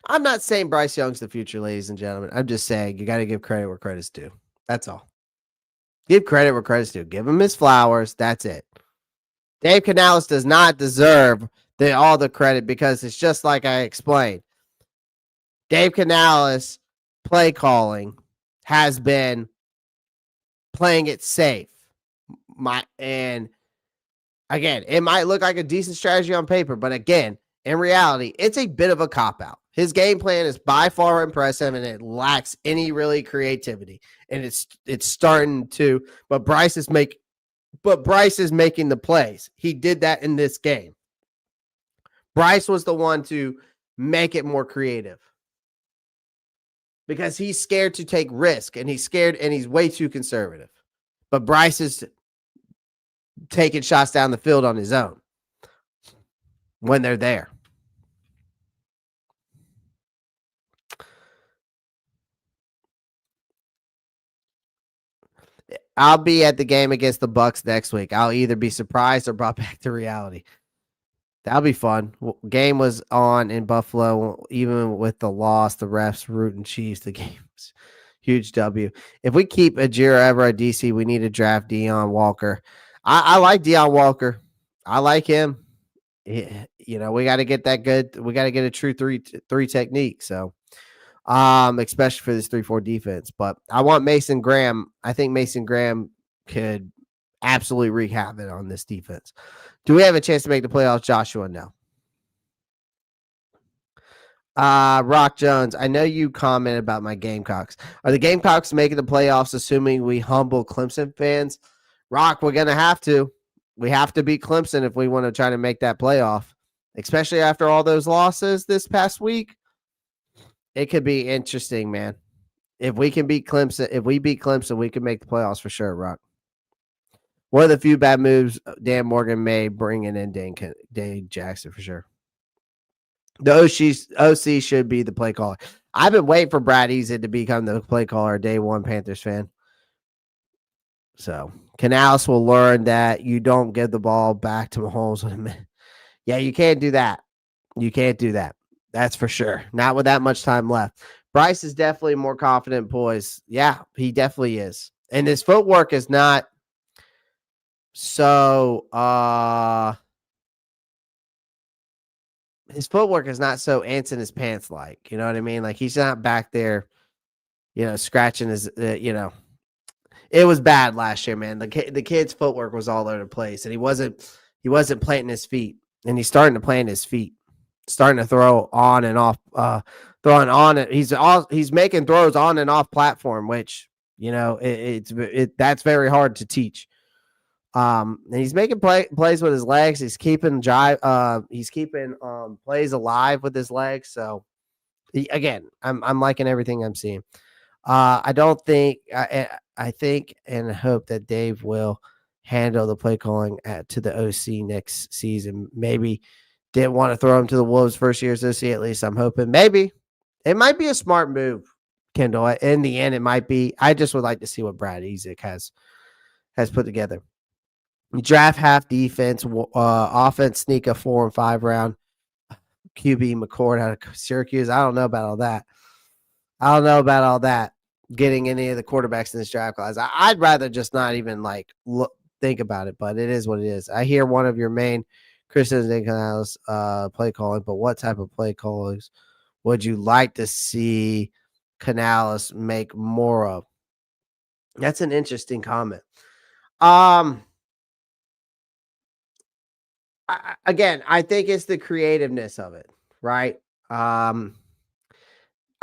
I'm not saying Bryce Young's the future, ladies and gentlemen. I'm just saying you got to give credit where credit's due. That's all. Give credit where credit's due. Give him his flowers. That's it. Dave Canales does not deserve all the credit because it's just like I explained. Dave Canales' play calling has been playing it safe. And again, it might look like a decent strategy on paper, but again, in reality, it's a bit of a cop-out. His game plan is by far impressive, and it lacks any really creativity. And it's starting to, but Bryce is making the plays. He did that in this game. Bryce was the one to make it more creative because he's scared to take risk, and he's way too conservative. But Bryce is taking shots down the field on his own when they're there. I'll be at the game against the Bucks next week. I'll either be surprised or brought back to reality. That'll be fun. Game was on in Buffalo, even with the loss. The refs rooting Chiefs. The game was huge W. If we keep Ajira ever at DC, we need to draft Deion Walker. I like Deion Walker. I like him. We got to get that good. We got to get a true three technique. So. Especially for this 3-4 defense. But I want Mason Graham. I think Mason Graham could absolutely wreak havoc on this defense. Do we have a chance to make the playoffs, Joshua? No. Rock Jones, I know you commented about my Gamecocks. Are the Gamecocks making the playoffs, assuming we humble Clemson fans? Rock, we're going to have to. We have to beat Clemson if we want to try to make that playoff, especially after all those losses this past week. It could be interesting, man. If we beat Clemson, we can make the playoffs for sure, Rock. One of the few bad moves Dan Morgan made, bringing in Dane Jackson for sure. The OC should be the play caller. I've been waiting for Brad Eason to become the play caller, day one Panthers fan. So Canales will learn that you don't give the ball back to Mahomes in a minute. Yeah, you can't do that. You can't do that. That's for sure. Not with that much time left. Bryce is definitely more confident, poised. Yeah, he definitely is. And his footwork is not so his footwork is not so ants in his pants like. You know what I mean? Like he's not back there, scratching his It was bad last year, man. The kid's footwork was all over the place, and he wasn't planting his feet, and he's starting to plant his feet. Starting to throw on and off, throwing on it. He's making throws on and off platform, which that's very hard to teach. And he's making plays with his legs. He's keeping plays alive with his legs. So I'm liking everything I'm seeing. I don't think I think and hope that Dave will handle the play calling to the OC next season. Maybe. Didn't want to throw him to the Wolves first year as OC, at least I'm hoping. Maybe. It might be a smart move, Kendall. In the end, it might be. I just would like to see what Brad Eason has put together. You draft half defense, offense, sneak a 4 and 5 round. QB McCord out of Syracuse. I don't know about all that. Getting any of the quarterbacks in this draft class. I'd rather just not even think about it, but it is what it is. I hear one of your main criticisms in Canales play calling, but what type of play callings would you like to see Canales make more of? That's an interesting comment. I think it's the creativeness of it, right? I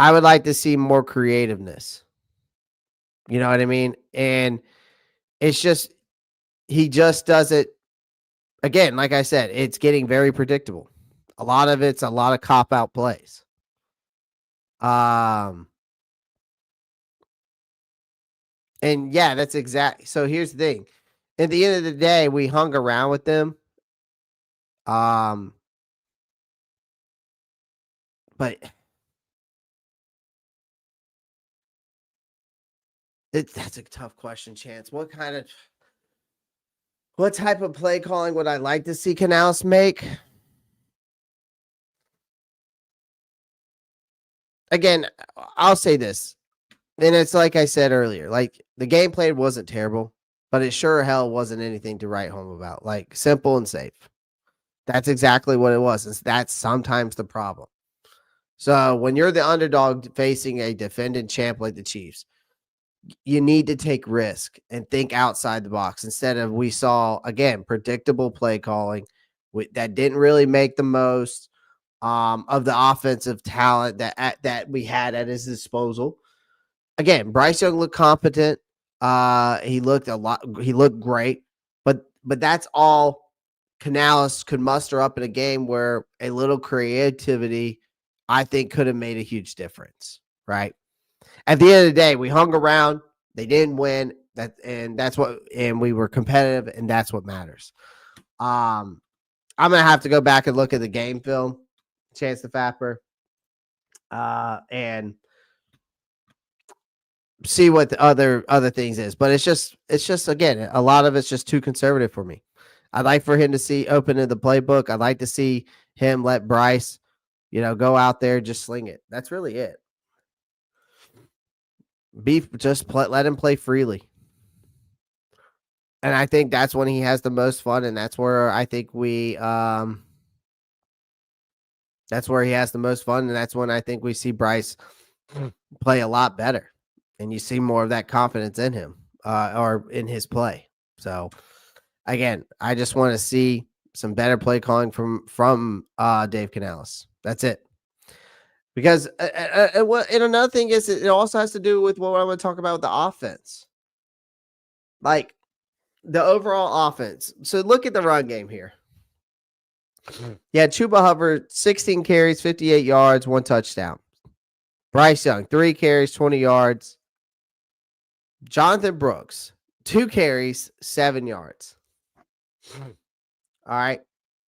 would like to see more creativeness. You know what I mean? And it's just, he just does it. Again, like I said, it's getting very predictable. A lot of it's a lot of cop-out plays. And yeah, that's exact. So here's the thing. At the end of the day, we hung around with them. But that's a tough question, Chance. What type of play calling would I like to see Canales make? again, I'll say this. And it's like I said earlier, like the game plan wasn't terrible, but it sure hell wasn't anything to write home about. Like simple and safe. That's exactly what it was. That's sometimes the problem. So when you're the underdog facing a defending champ like the Chiefs, you need to take risk and think outside the box instead of we saw again predictable play calling that didn't really make the most of the offensive talent that we had at his disposal. Again, Bryce Young looked competent. He looked a lot. He looked great, but that's all Canales could muster up in a game where a little creativity, I think, could have made a huge difference. Right. At the end of the day, we hung around. They didn't win. And we were competitive, and that's what matters. I'm gonna have to go back and look at the game film, Chance the Fapper, and see what the other things is. But it's just again, a lot of it's just too conservative for me. I'd like for him to see open in the playbook. I'd like to see him let Bryce, go out there, just sling it. That's really it. Let him play freely. And I think that's when he has the most fun, and that's where I think that's where he has the most fun, and that's when I think we see Bryce play a lot better, and you see more of that confidence in him or in his play. So again, I just want to see some better play calling from Dave Canales. That's it. Because and another thing is it also has to do with what I'm going to talk about with the offense. Like the overall offense. So look at the run game here. Yeah, Chuba Hubbard, 16 carries, 58 yards, 1 touchdown. Bryce Young, 3 carries, 20 yards. Jonathan Brooks, 2 carries, 7 yards. All right.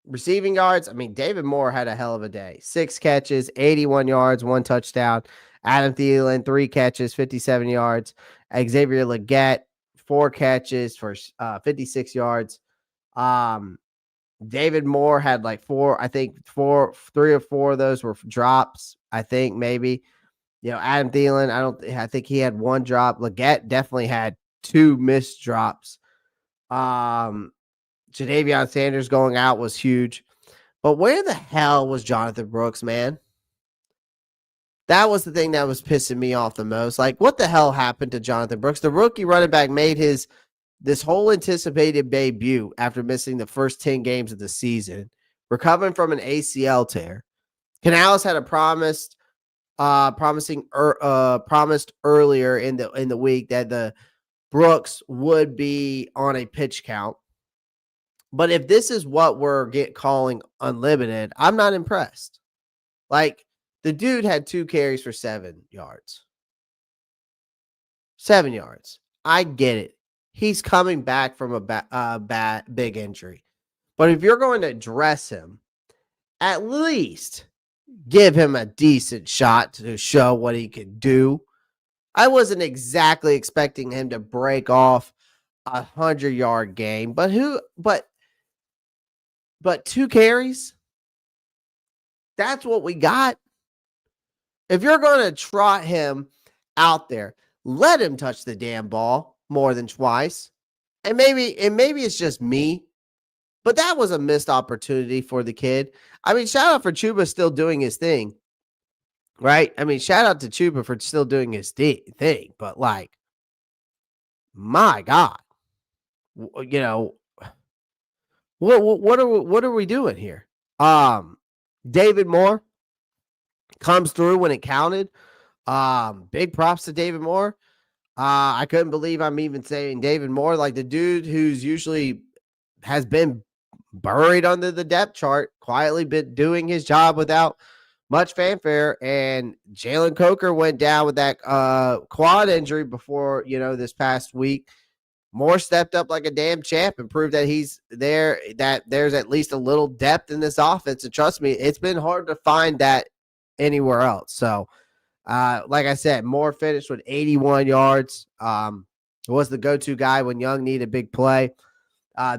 Receiving yards, I mean, David Moore had a hell of a day. 6 catches, 81 yards, 1 touchdown. Adam Thielen, 3 catches, 57 yards. Xavier Legette, 4 catches for 56 yards. David Moore had like 4, I think 3 or 4 of those were drops. I think maybe, Adam Thielen, I think he had 1 drop. Legette definitely had 2 missed drops. Jadavion Sanders going out was huge. But where the hell was Jonathan Brooks, man? That was the thing that was pissing me off the most. Like, what the hell happened to Jonathan Brooks? The rookie running back made this whole anticipated debut after missing the first 10 games of the season, recovering from an ACL tear. Canales had promised earlier in the week that the Brooks would be on a pitch count. But if this is what we're calling unlimited, I'm not impressed. Like, the dude had 2 carries for 7 yards. 7 yards. I get it. He's coming back from a big injury. But if you're going to dress him, at least give him a decent shot to show what he could do. I wasn't exactly expecting him to break off a 100-yard game, but 2 carries? That's what we got. If you're going to trot him out there, let him touch the damn ball more than twice. And maybe it's just me, but that was a missed opportunity for the kid. I mean, shout out for Chuba still doing his thing, right? I mean, shout out to Chuba for still doing his thing, but like, my God, what are we doing here? David Moore comes through when it counted. Big props to David Moore. I couldn't believe I'm even saying David Moore, like the dude who's usually has been buried under the depth chart, quietly been doing his job without much fanfare. And Jalen Coker went down with that quad injury before, this past week. Moore stepped up like a damn champ and proved that he's there, that there's at least a little depth in this offense. And trust me, it's been hard to find that anywhere else. So, like I said, Moore finished with 81 yards. Was the go-to guy when Young needed a big play.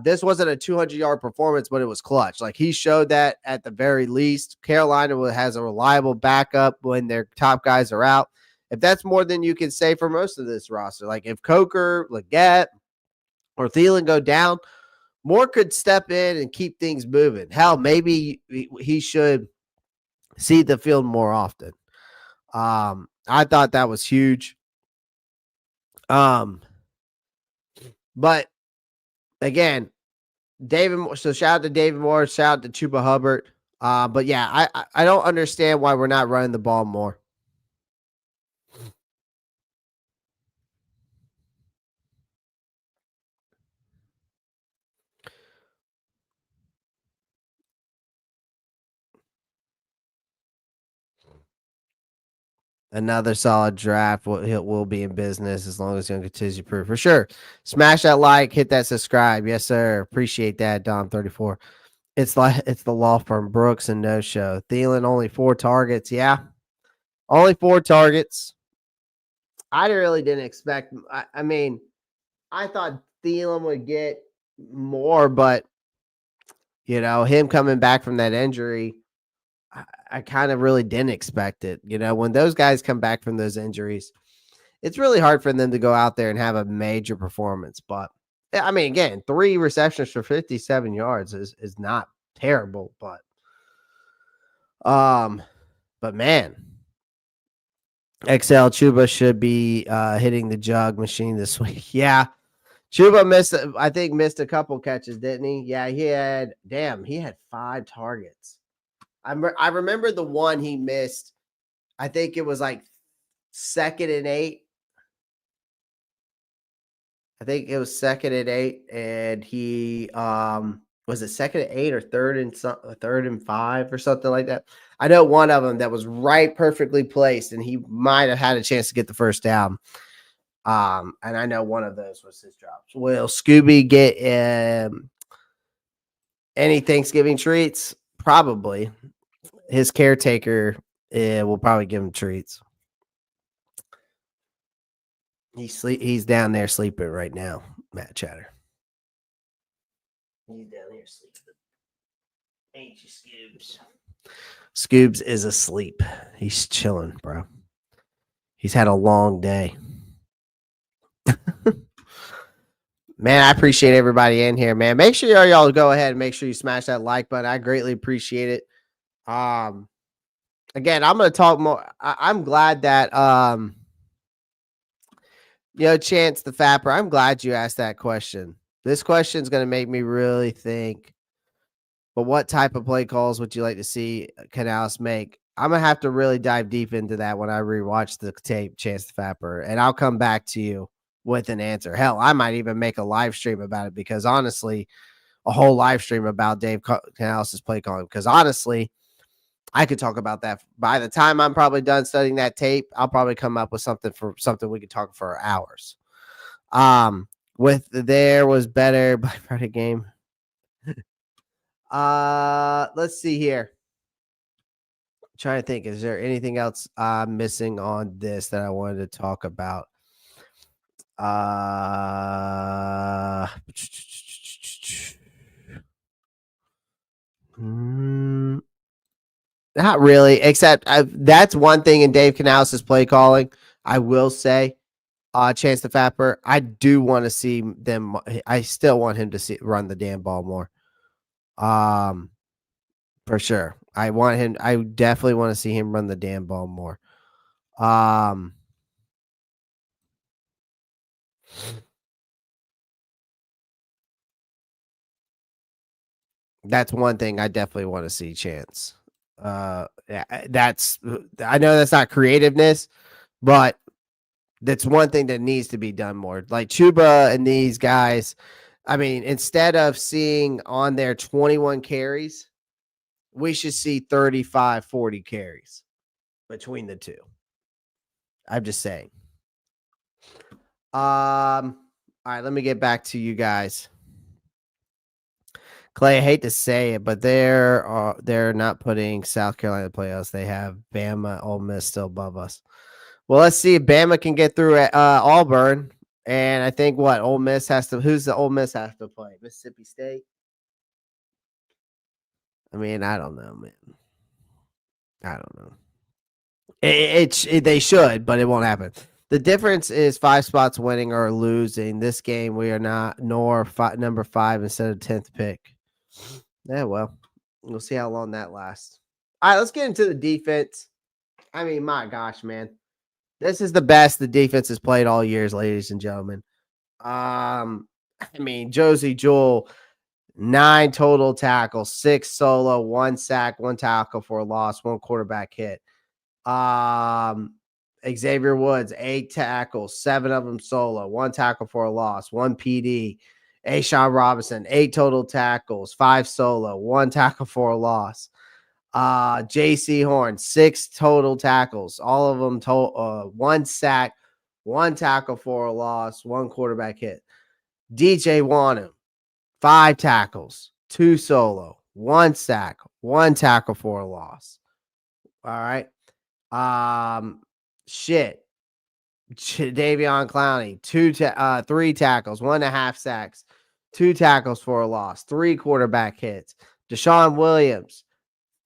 This wasn't a 200-yard performance, but it was clutch. Like, he showed that at the very least. Carolina has a reliable backup when their top guys are out. If that's more than you can say for most of this roster, like if Coker, Leggett, or Thielen go down, Moore could step in and keep things moving. Hell, maybe he should see the field more often. I thought that was huge. But again, David. So shout out to David Moore. Shout out to Chuba Hubbard. But yeah, I don't understand why we're not running the ball more. Another solid draft. Will be in business as long as Young continues to prove. For sure. Smash that like, hit that subscribe. Yes, sir. Appreciate that, Dom34. It's the law firm Brooks and No Show. Thielen only 4 targets. Yeah. Only 4 targets. I really didn't expect. I mean, I thought Thielen would get more, but him coming back from that injury, I kind of really didn't expect it. When those guys come back from those injuries, it's really hard for them to go out there and have a major performance. But I mean, again, 3 receptions for 57 yards is not terrible, but man, XL Chuba should be hitting the jug machine this week. Yeah. Chuba missed a couple catches, didn't he? Yeah, he had 5 targets. I remember the one he missed. I think it was like 2nd and 8. I think it was 2nd and 8, and he was it 2nd and 8 or 3rd and 5 or something like that. I know one of them that was right perfectly placed, and he might have had a chance to get the first down. And I know one of those was his drops. Will Scooby get any Thanksgiving treats? Probably. His caretaker will probably give him treats. He's down there sleeping right now, Matt Chatter. He's down here sleeping. Ain't you, Scoobs? Scoobs is asleep. He's chilling, bro. He's had a long day. Man, I appreciate everybody in here, man. Make sure y'all go ahead and make sure you smash that like button. I greatly appreciate it. Again, I'm going to talk more. I'm glad that, Chance the Fapper, I'm glad you asked that question. This question is going to make me really think. But what type of play calls would you like to see Canales make? I'm going to have to really dive deep into that when I rewatch the tape, Chance the Fapper, and I'll come back to you with an answer. Hell, I might even make a live stream about it because honestly, a whole live stream about Dave Canales' play calling. Because honestly, I could talk about that. By the time I'm probably done studying that tape, I'll probably come up with something we could talk for hours. With there was better Black Friday game. Let's see here. I'm trying to think, is there anything else I'm missing on this that I wanted to talk about? Not really, except that's one thing in Dave Canales' play calling. I will say, Chance the Fapper, I do want to see them. I still want him to run the damn ball more. For sure. I definitely want to see him run the damn ball more. That's one thing I definitely want to see, Chance. I know that's not creativeness, but that's one thing that needs to be done more. Like Chuba and these guys, I mean, instead of seeing on their 21 carries, we should see 35, 40 carries between the two. I'm just saying. All right, let me get back to you guys. Clay, I hate to say it, but they're not putting South Carolina playoffs. They have Bama, Ole Miss still above us. Well, let's see if Bama can get through at Auburn And I think Ole Miss has to. Who's the Ole Miss have to play? Mississippi State. I mean, I don't know, man. I don't know. They should, but it won't happen. The difference is 5 spots winning or losing. This game, we are not number 5 instead of 10th pick. Yeah, well, we'll see how long that lasts. All right, let's get into the defense. I mean, my gosh, man. This is the best the defense has played all years, ladies and gentlemen. I mean, Josie Jewell, 9 total tackles, 6 solo, 1 sack, 1 tackle for a loss, 1 quarterback hit. Xavier Woods, 8 tackles, 7 of them solo, 1 tackle for a loss, 1 PD. Ashawn Robinson, 8 total tackles, 5 solo, 1 tackle for a loss. JC Horn, 6 total tackles, all of them 1 sack, 1 tackle for a loss, 1 quarterback hit. DJ Wanham, 5 tackles, 2 solo, 1 sack, 1 tackle for a loss. All right. Davion Clowney, 3 tackles, 1.5 sacks, 2 tackles for a loss, 3 quarterback hits. Deshaun Williams,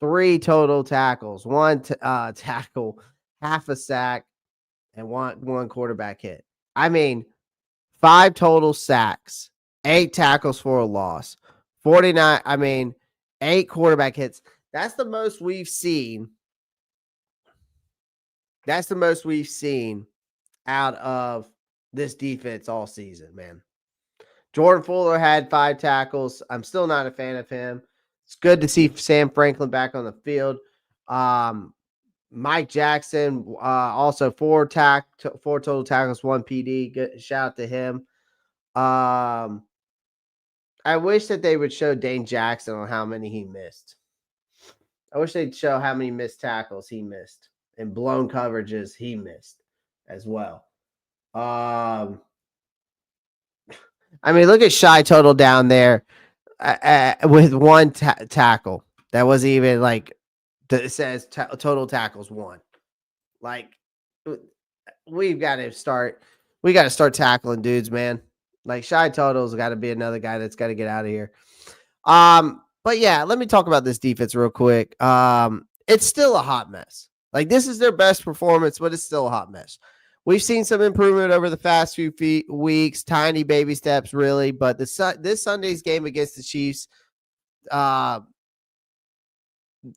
3 total tackles, 1 tackle, half a sack, and one quarterback hit. I mean, 5 total sacks, 8 tackles for a loss, 49. I mean, 8 quarterback hits. That's the most we've seen. That's the most we've seen out of this defense all season, man. Jordan Fuller had 5 tackles. I'm still not a fan of him. It's good to see Sam Franklin back on the field. Mike Jackson, also 4 total tackles, 1 PD. Good, shout out to him. I wish that they would show Dane Jackson on how many he missed. I wish they'd show how many missed tackles he missed and blown coverages he missed as well. I mean, look at Shy Total down there with 1 tackle. That wasn't even like it says total tackles 1. Like, we got to start tackling dudes, man. Like, Shy Total's got to be another guy that's got to get out of here. But yeah, let me talk about this defense real quick. It's still a hot mess. Like, this is their best performance, but it's still a hot mess. We've seen some improvement over the past few weeks, tiny baby steps, really. But this Sunday's game against the Chiefs,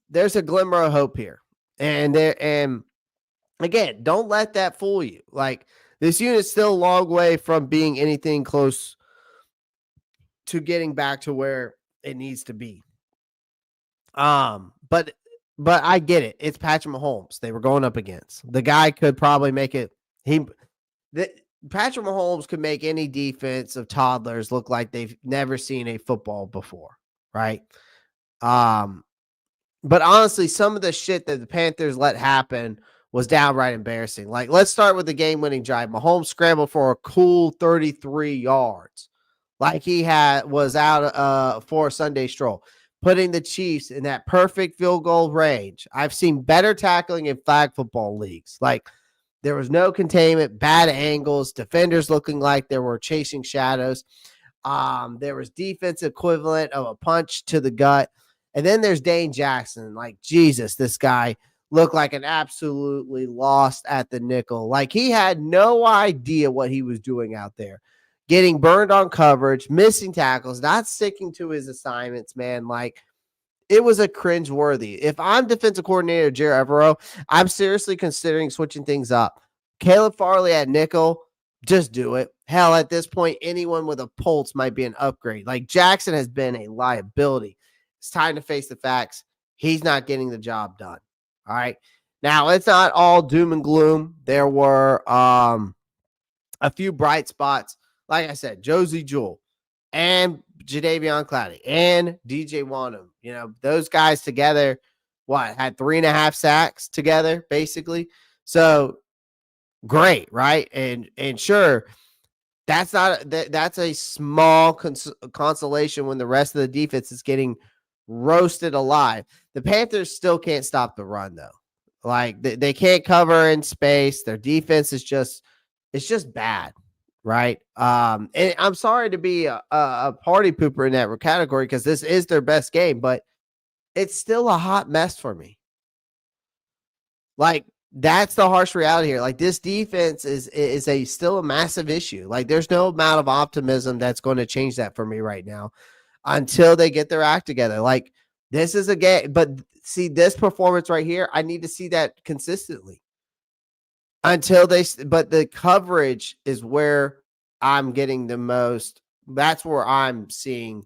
there's a glimmer of hope here. And again, don't let that fool you. Like, this unit's still a long way from being anything close to getting back to where it needs to be. But I get it. It's Patrick Mahomes they were going up against. The guy could probably make it. Patrick Mahomes could make any defense of toddlers look like they've never seen a football before, right? But honestly, some of the shit that the Panthers let happen was downright embarrassing. Like, let's start with the game-winning drive. Mahomes scrambled for a cool 33 yards, like he was out for a Sunday stroll, putting the Chiefs in that perfect field goal range. I've seen better tackling in flag football leagues. Like, there was no containment, bad angles, defenders looking like they were chasing shadows. There was defense equivalent of a punch to the gut. And then there's Dane Jackson. Like, Jesus, this guy looked like an absolutely lost at the nickel. Like, he had no idea what he was doing out there. Getting burned on coverage, missing tackles, not sticking to his assignments, man. Like, it was a cringe-worthy. If I'm defensive coordinator Jerry Evero, I'm seriously considering switching things up. Caleb Farley at nickel, just do it. Hell, at this point, anyone with a pulse might be an upgrade. Like, Jackson has been a liability. It's time to face the facts. He's not getting the job done. All right. Now, it's not all doom and gloom. There were a few bright spots. Like I said, Josie Jewell and Jadeveon Clowney and DJ Wanham. You know, those guys together, had 3.5 sacks together, basically. So great, right? And sure, that's a small consolation when the rest of the defense is getting roasted alive. The Panthers still can't stop the run, though. Like, they can't cover in space. Their defense is just bad. right? And I'm sorry to be a party pooper in that category because this is their best game, but it's still a hot mess for me. Like, that's the harsh reality here. Like, this defense is a still a massive issue. Like, there's no amount of optimism that's going to change that for me right now until they get their act together. Like, this is a game, but see this performance right here, I need to see that consistently until but the coverage is where I'm getting the most. That's where I'm seeing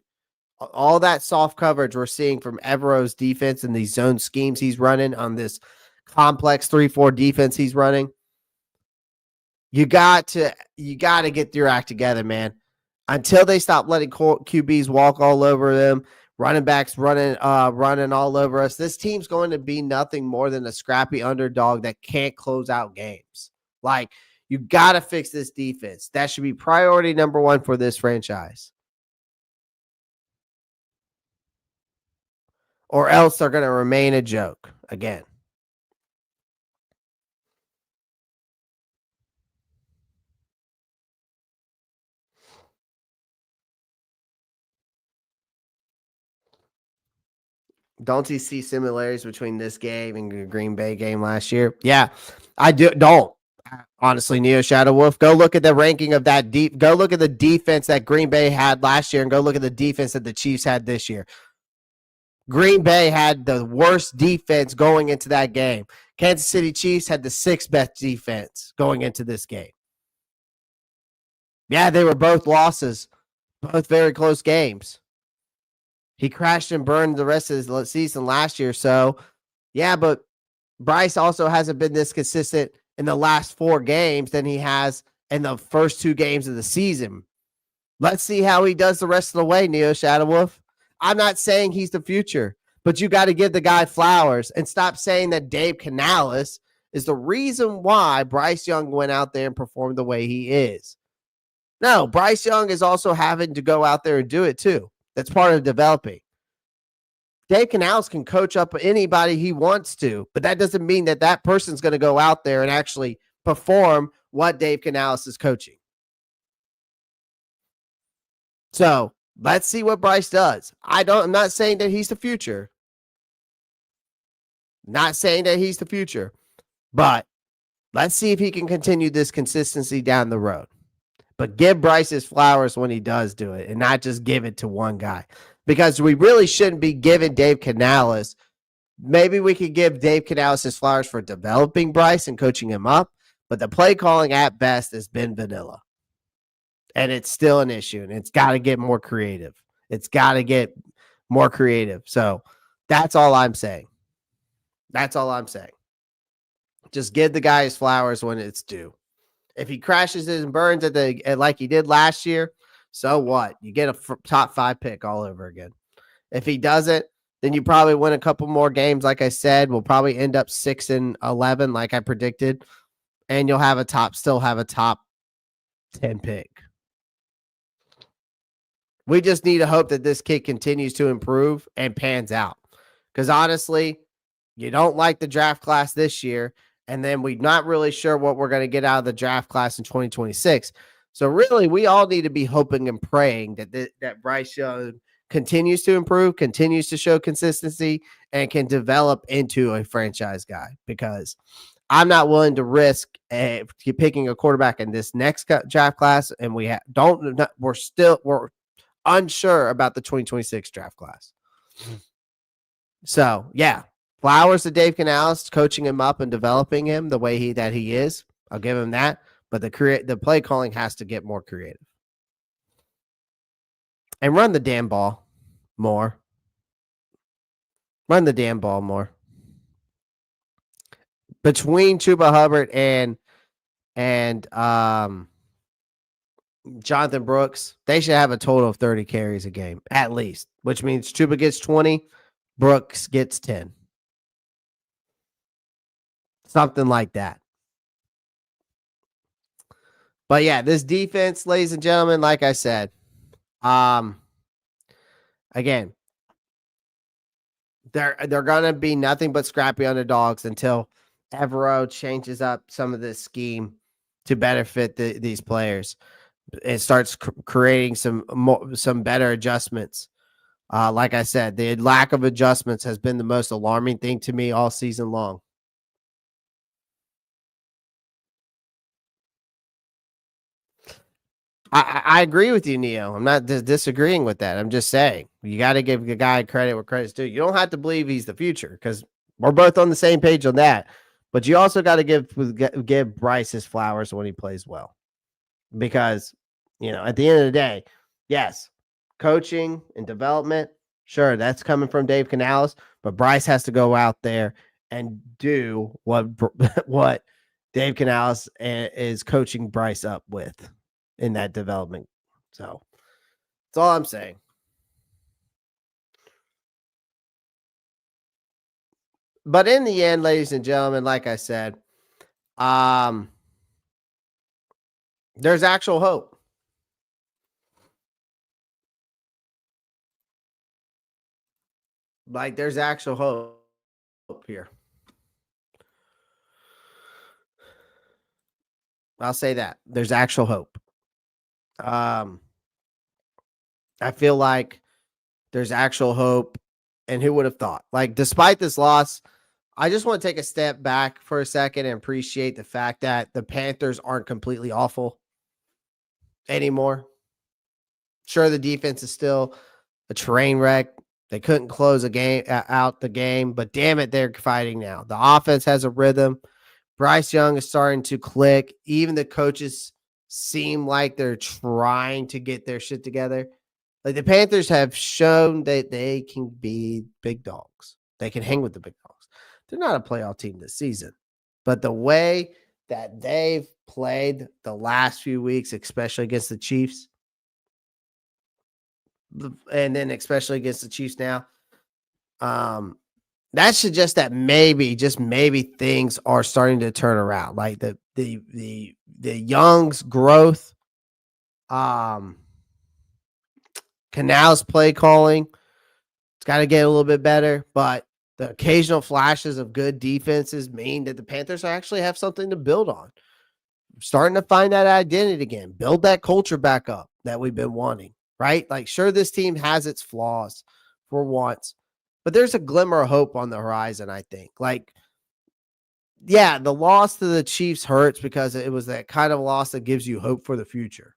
all that soft coverage we're seeing from Evero's defense and these zone schemes he's running on this complex 3-4 defense he's running. You got to get your act together, man. Until they stop letting QBs walk all over them, running backs running all over us. This team's going to be nothing more than a scrappy underdog that can't close out games. Like, you got to fix this defense. That should be priority number one for this franchise. Or else they're going to remain a joke again. Don't you see similarities between this game and the Green Bay game last year? Yeah, I do. Don't. Honestly, Neo Shadow Wolf, go look at the ranking of that deep. Go look at the defense that Green Bay had last year and go look at the defense that the Chiefs had this year. Green Bay had the worst defense going into that game. Kansas City Chiefs had the sixth best defense going into this game. Yeah, they were both losses, both very close games. He crashed and burned the rest of his season last year. So, yeah, but Bryce also hasn't been this consistent in the last 4 games than he has in the first 2 games of the season. Let's see how he does the rest of the way, Neo Shadow Wolf. I'm not saying he's the future, but you got to give the guy flowers and stop saying that Dave Canales is the reason why Bryce Young went out there and performed the way he is. No, Bryce Young is also having to go out there and do it too. That's part of developing. Dave Canales can coach up anybody he wants to, but that doesn't mean that that person's going to go out there and actually perform what Dave Canales is coaching. So let's see what Bryce does. I'm not saying that he's the future. Not saying that he's the future, but let's see if he can continue this consistency down the road. But give Bryce his flowers when he does do it and not just give it to one guy. Because we really shouldn't be giving Dave Canales. Maybe we could give Dave Canales his flowers for developing Bryce and coaching him up, but the play calling at best has been vanilla. And it's still an issue, and it's got to get more creative. It's got to get more creative. So that's all I'm saying. That's all I'm saying. Just give the guy his flowers when it's due. If he crashes and burns like he did last year, so what? You get a top 5 pick all over again. If he doesn't, then you probably win a couple more games. Like I said, we'll probably end up 6-11, like I predicted, and you'll have still have a top 10 pick. We just need to hope that this kid continues to improve and pans out. Because honestly, you don't like the draft class this year, and then we're not really sure what we're going to get out of the draft class in 2026. So really, we all need to be hoping and praying that Bryce Young continues to improve, continues to show consistency, and can develop into a franchise guy. Because I'm not willing to risk picking a quarterback in this next draft class, and we're unsure about the 2026 draft class. So yeah. Flowers to Dave Canales, coaching him up and developing him the way he is. I'll give him that. But the play calling has to get more creative. And run the damn ball more. Run the damn ball more. Between Chuba Hubbard and Jonathan Brooks, they should have a total of 30 carries a game, at least. Which means Chuba gets 20, Brooks gets 10. Something like that. But yeah, this defense, ladies and gentlemen, like I said, again, they're gonna be nothing but scrappy underdogs until Evero changes up some of this scheme to benefit these players. It starts creating some better adjustments. Like I said, the lack of adjustments has been the most alarming thing to me all season long. I agree with you, Neo. I'm not disagreeing with that. I'm just saying you got to give the guy credit where credit's due. You don't have to believe he's the future because we're both on the same page on that. But you also got to give Bryce his flowers when he plays well, because at the end of the day, yes, coaching and development, sure, that's coming from Dave Canales, but Bryce has to go out there and do what Dave Canales is coaching Bryce up with in that development. So that's all I'm saying. But in the end, ladies and gentlemen, like I said, um, there's actual hope. Like there's actual hope here. I'll say that there's actual hope. Um, I feel like there's actual hope. And who would have thought? Like, despite this loss, I just want to take a step back for a second and appreciate the fact that the Panthers aren't completely awful anymore. Sure, the defense is still a train wreck. They couldn't close a game out the game, but damn it, they're fighting now. The offense has a rhythm. Bryce Young is starting to click. Even the coaches seem like they're trying to get their shit together. Like the Panthers have shown that they can be big dogs. They can hang with the big dogs. They're not a playoff team this season, but the way that they've played the last few weeks, especially against the Chiefs, and then especially against the Chiefs now, that suggests that maybe, just maybe, things are starting to turn around. Like the Young's growth, Canal's play calling, it's got to get a little bit better, but the occasional flashes of good defenses mean that the Panthers actually have something to build on. Starting to find that identity again, build that culture back up that we've been wanting, right? Like, sure, this team has its flaws for once, but there's a glimmer of hope on the horizon, I think. Like, yeah, the loss to the Chiefs hurts because it was that kind of loss that gives you hope for the future.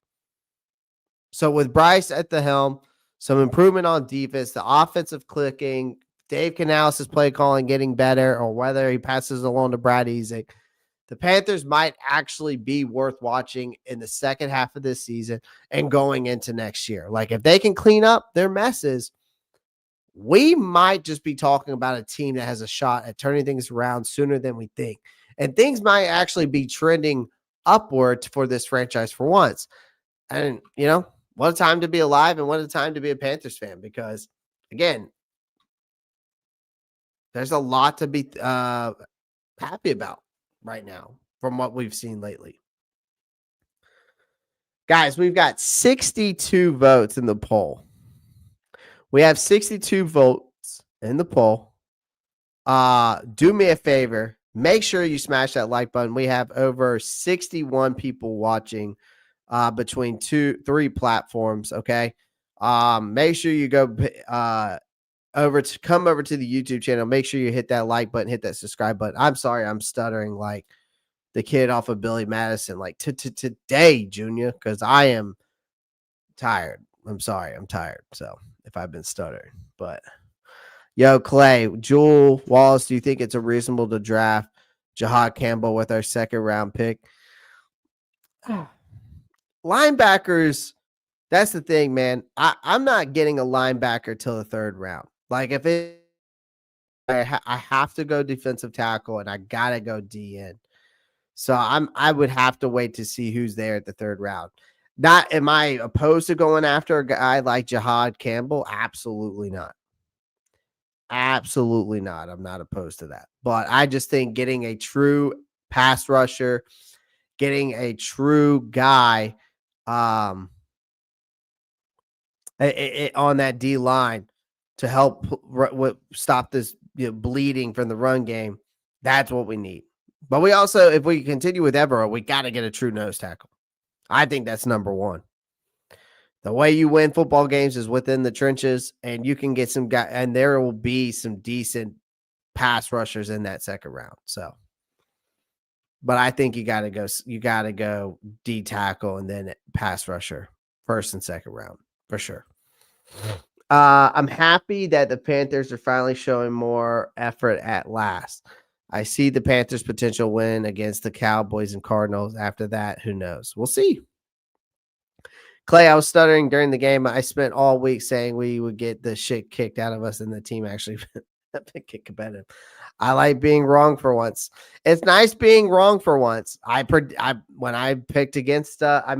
So with Bryce at the helm, some improvement on defense, the offensive clicking, Dave Canales' play calling getting better, or whether he passes along to Brad Ezek, the Panthers might actually be worth watching in the second half of this season and going into next year. Like, if they can clean up their messes, we might just be talking about a team that has a shot at turning things around sooner than we think. And things might actually be trending upward for this franchise for once. And, what a time to be alive and what a time to be a Panthers fan, because, again, there's a lot to be happy about right now from what we've seen lately. Guys, we've got 62 votes in the poll. We have 62 votes in the poll. Do me a favor. Make sure you smash that like button. We have over 61 people watching between 3 platforms. Okay. Make sure you go come over to the YouTube channel. Make sure you hit that like button, hit that subscribe button. I'm sorry, I'm stuttering like the kid off of Billy Madison, like today, Junior, because I am tired. I'm sorry, I'm tired. So if I've been stuttering, but yo, Clay, Jewel Wallace, do you think it's a reasonable to draft Jahad Campbell with our second round pick? Linebackers, that's the thing, man. I'm not getting a linebacker till the third round. Like, if I have to go defensive tackle and I gotta go DN. So I would have to wait to see who's there at the third round. Not am I opposed to going after a guy like Jahad Campbell? Absolutely not. Absolutely not. I'm not opposed to that. But I just think getting a true pass rusher, getting a true guy on that D line to help stop this bleeding from the run game, that's what we need. But we also, if we continue with Evero, we got to get a true nose tackle. I think that's number one. The way you win football games is within the trenches, and you can get some guy, and there will be some decent pass rushers in that second round. So, but I think you got to go D tackle and then pass rusher first and second round for sure. I'm happy that the Panthers are finally showing more effort at last. I see the Panthers' potential win against the Cowboys and Cardinals. After that, who knows? We'll see. Clay, I was stuttering during the game. I spent all week saying we would get the shit kicked out of us, and the team actually get competitive. I like being wrong for once. It's nice being wrong for once. When I picked against, I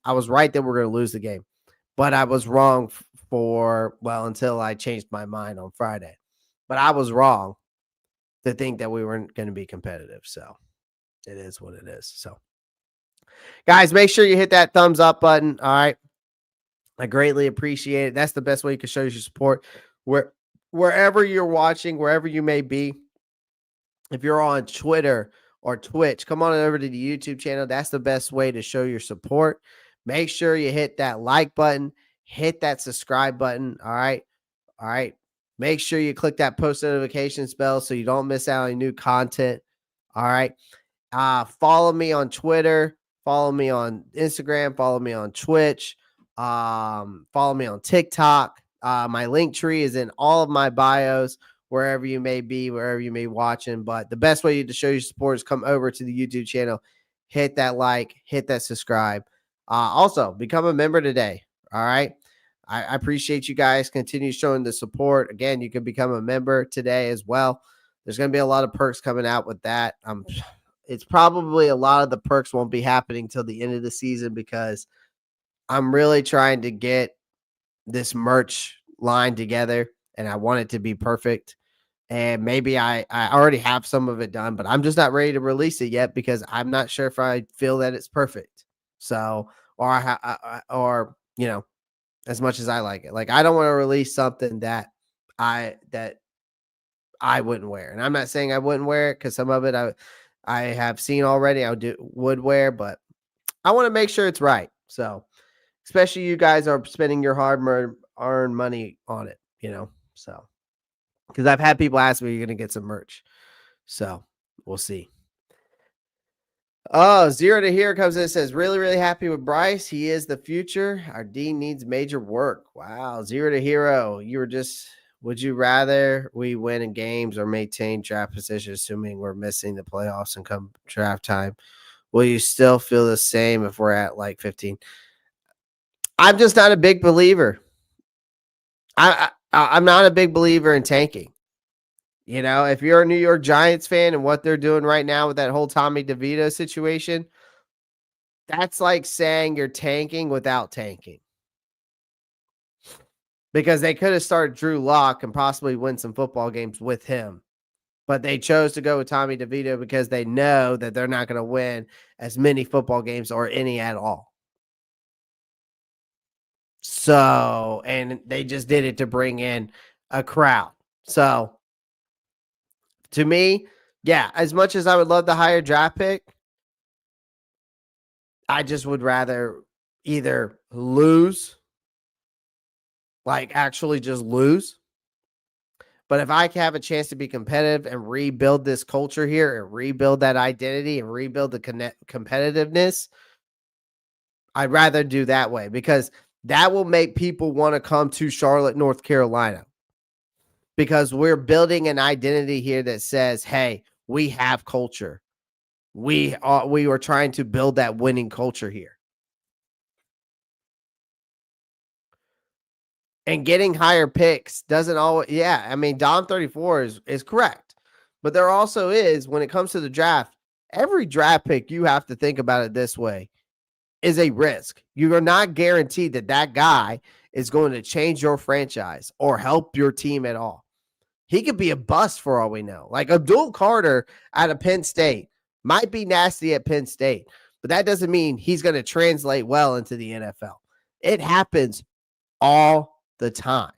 was right that we're going to lose the game, but I was wrong until I changed my mind on Friday. But I was wrong to think that we weren't going to be competitive. So it is what it is. So, guys, make sure you hit that thumbs up button. All right. I greatly appreciate it. That's the best way you can show your support. Wherever you're watching, wherever you may be, if you're on Twitter or Twitch, come on over to the YouTube channel. That's the best way to show your support. Make sure you hit that like button, hit that subscribe button. All right. All right. Make sure you click that post notifications bell so you don't miss out on new content. All right. Follow me on Twitter, follow me on Instagram, follow me on Twitch, follow me on TikTok. My link tree is in all of my bios, wherever you may be, wherever you may be watching. But the best way to show your support is come over to the YouTube channel, hit that like, hit that subscribe. Also, become a member today. All right. I appreciate you guys continue showing the support. Again, you can become a member today as well. There's going to be a lot of perks coming out with that. It's probably a lot of the perks won't be happening till the end of the season because I'm really trying to get this merch line together and I want it to be perfect. And maybe I already have some of it done, but I'm just not ready to release it yet because I'm not sure if I feel that it's perfect. So, or as much as I like it, like I don't want to release something that I wouldn't wear. And I'm not saying I wouldn't wear it because some of it I have seen already. Would wear, but I want to make sure it's right. So, especially you guys are spending your hard-earned money on it, So, because I've had people ask me, "You're going to get some merch?" So, we'll see. Oh, Zero to Here comes in and says, really, really happy with Bryce. He is the future. Our D needs major work. Wow. Zero to Hero. Would you rather we win in games or maintain draft position, assuming we're missing the playoffs and come draft time? Will you still feel the same if we're at like 15? I'm just not a big believer. I'm not a big believer in tanking. If you're a New York Giants fan and what they're doing right now with that whole Tommy DeVito situation, that's like saying you're tanking without tanking. Because they could have started Drew Lock and possibly win some football games with him. But they chose to go with Tommy DeVito because they know that they're not going to win as many football games or any at all. So, and they just did it to bring in a crowd. So, to me, yeah, as much as I would love the higher draft pick, I just would rather either lose, like actually just lose. But if I have a chance to be competitive and rebuild this culture here and rebuild that identity and rebuild the competitiveness, I'd rather do that way because that will make people want to come to Charlotte, North Carolina, because we're building an identity here that says, hey, we have culture. We are trying to build that winning culture here. And getting higher picks doesn't always, yeah. I mean, Dom 34 is correct. But there also is, when it comes to the draft, every draft pick, you have to think about it this way, is a risk. You are not guaranteed that that guy is going to change your franchise or help your team at all. He could be a bust for all we know. Like Abdul Carter out of Penn State might be nasty at Penn State, but that doesn't mean he's going to translate well into the NFL. It happens all the time.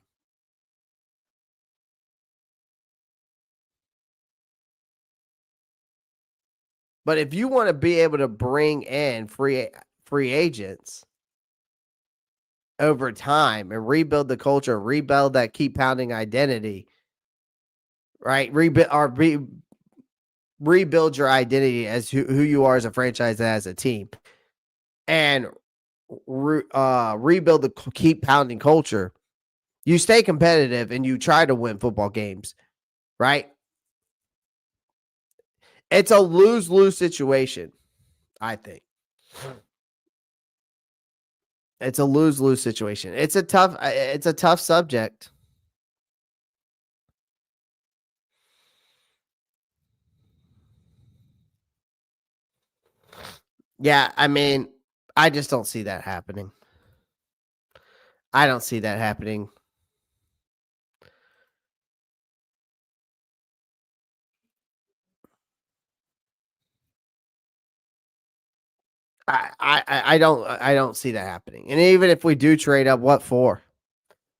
But if you want to be able to bring in free free agents over time and rebuild the culture, rebuild that keep pounding identity, right? Rebuild your identity as who you are as a franchise and as a team, and rebuild the keep pounding culture. You stay competitive and you try to win football games, right? It's a lose-lose situation, I think. It's a lose-lose situation. It's a tough subject. Yeah, I mean, I just don't see that happening. I don't see that happening. I don't see that happening. And even if we do trade up, what for?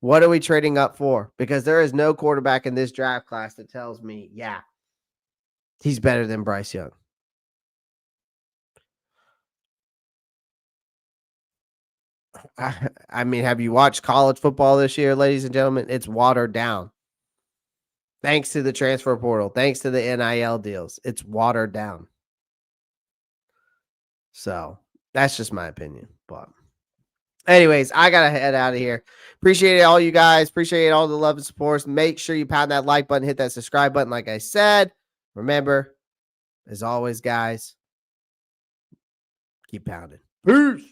What are we trading up for? Because there is no quarterback in this draft class that tells me, yeah, he's better than Bryce Young. I mean, have you watched college football this year, ladies and gentlemen? It's watered down. Thanks to the transfer portal, thanks to the NIL deals, it's watered down. So that's just my opinion. But anyways, I gotta head out of here. Appreciate all you guys. Appreciate all the love and support. Make sure you pound that like button, hit that subscribe button. Like I said, remember, as always, guys, keep pounding. Peace.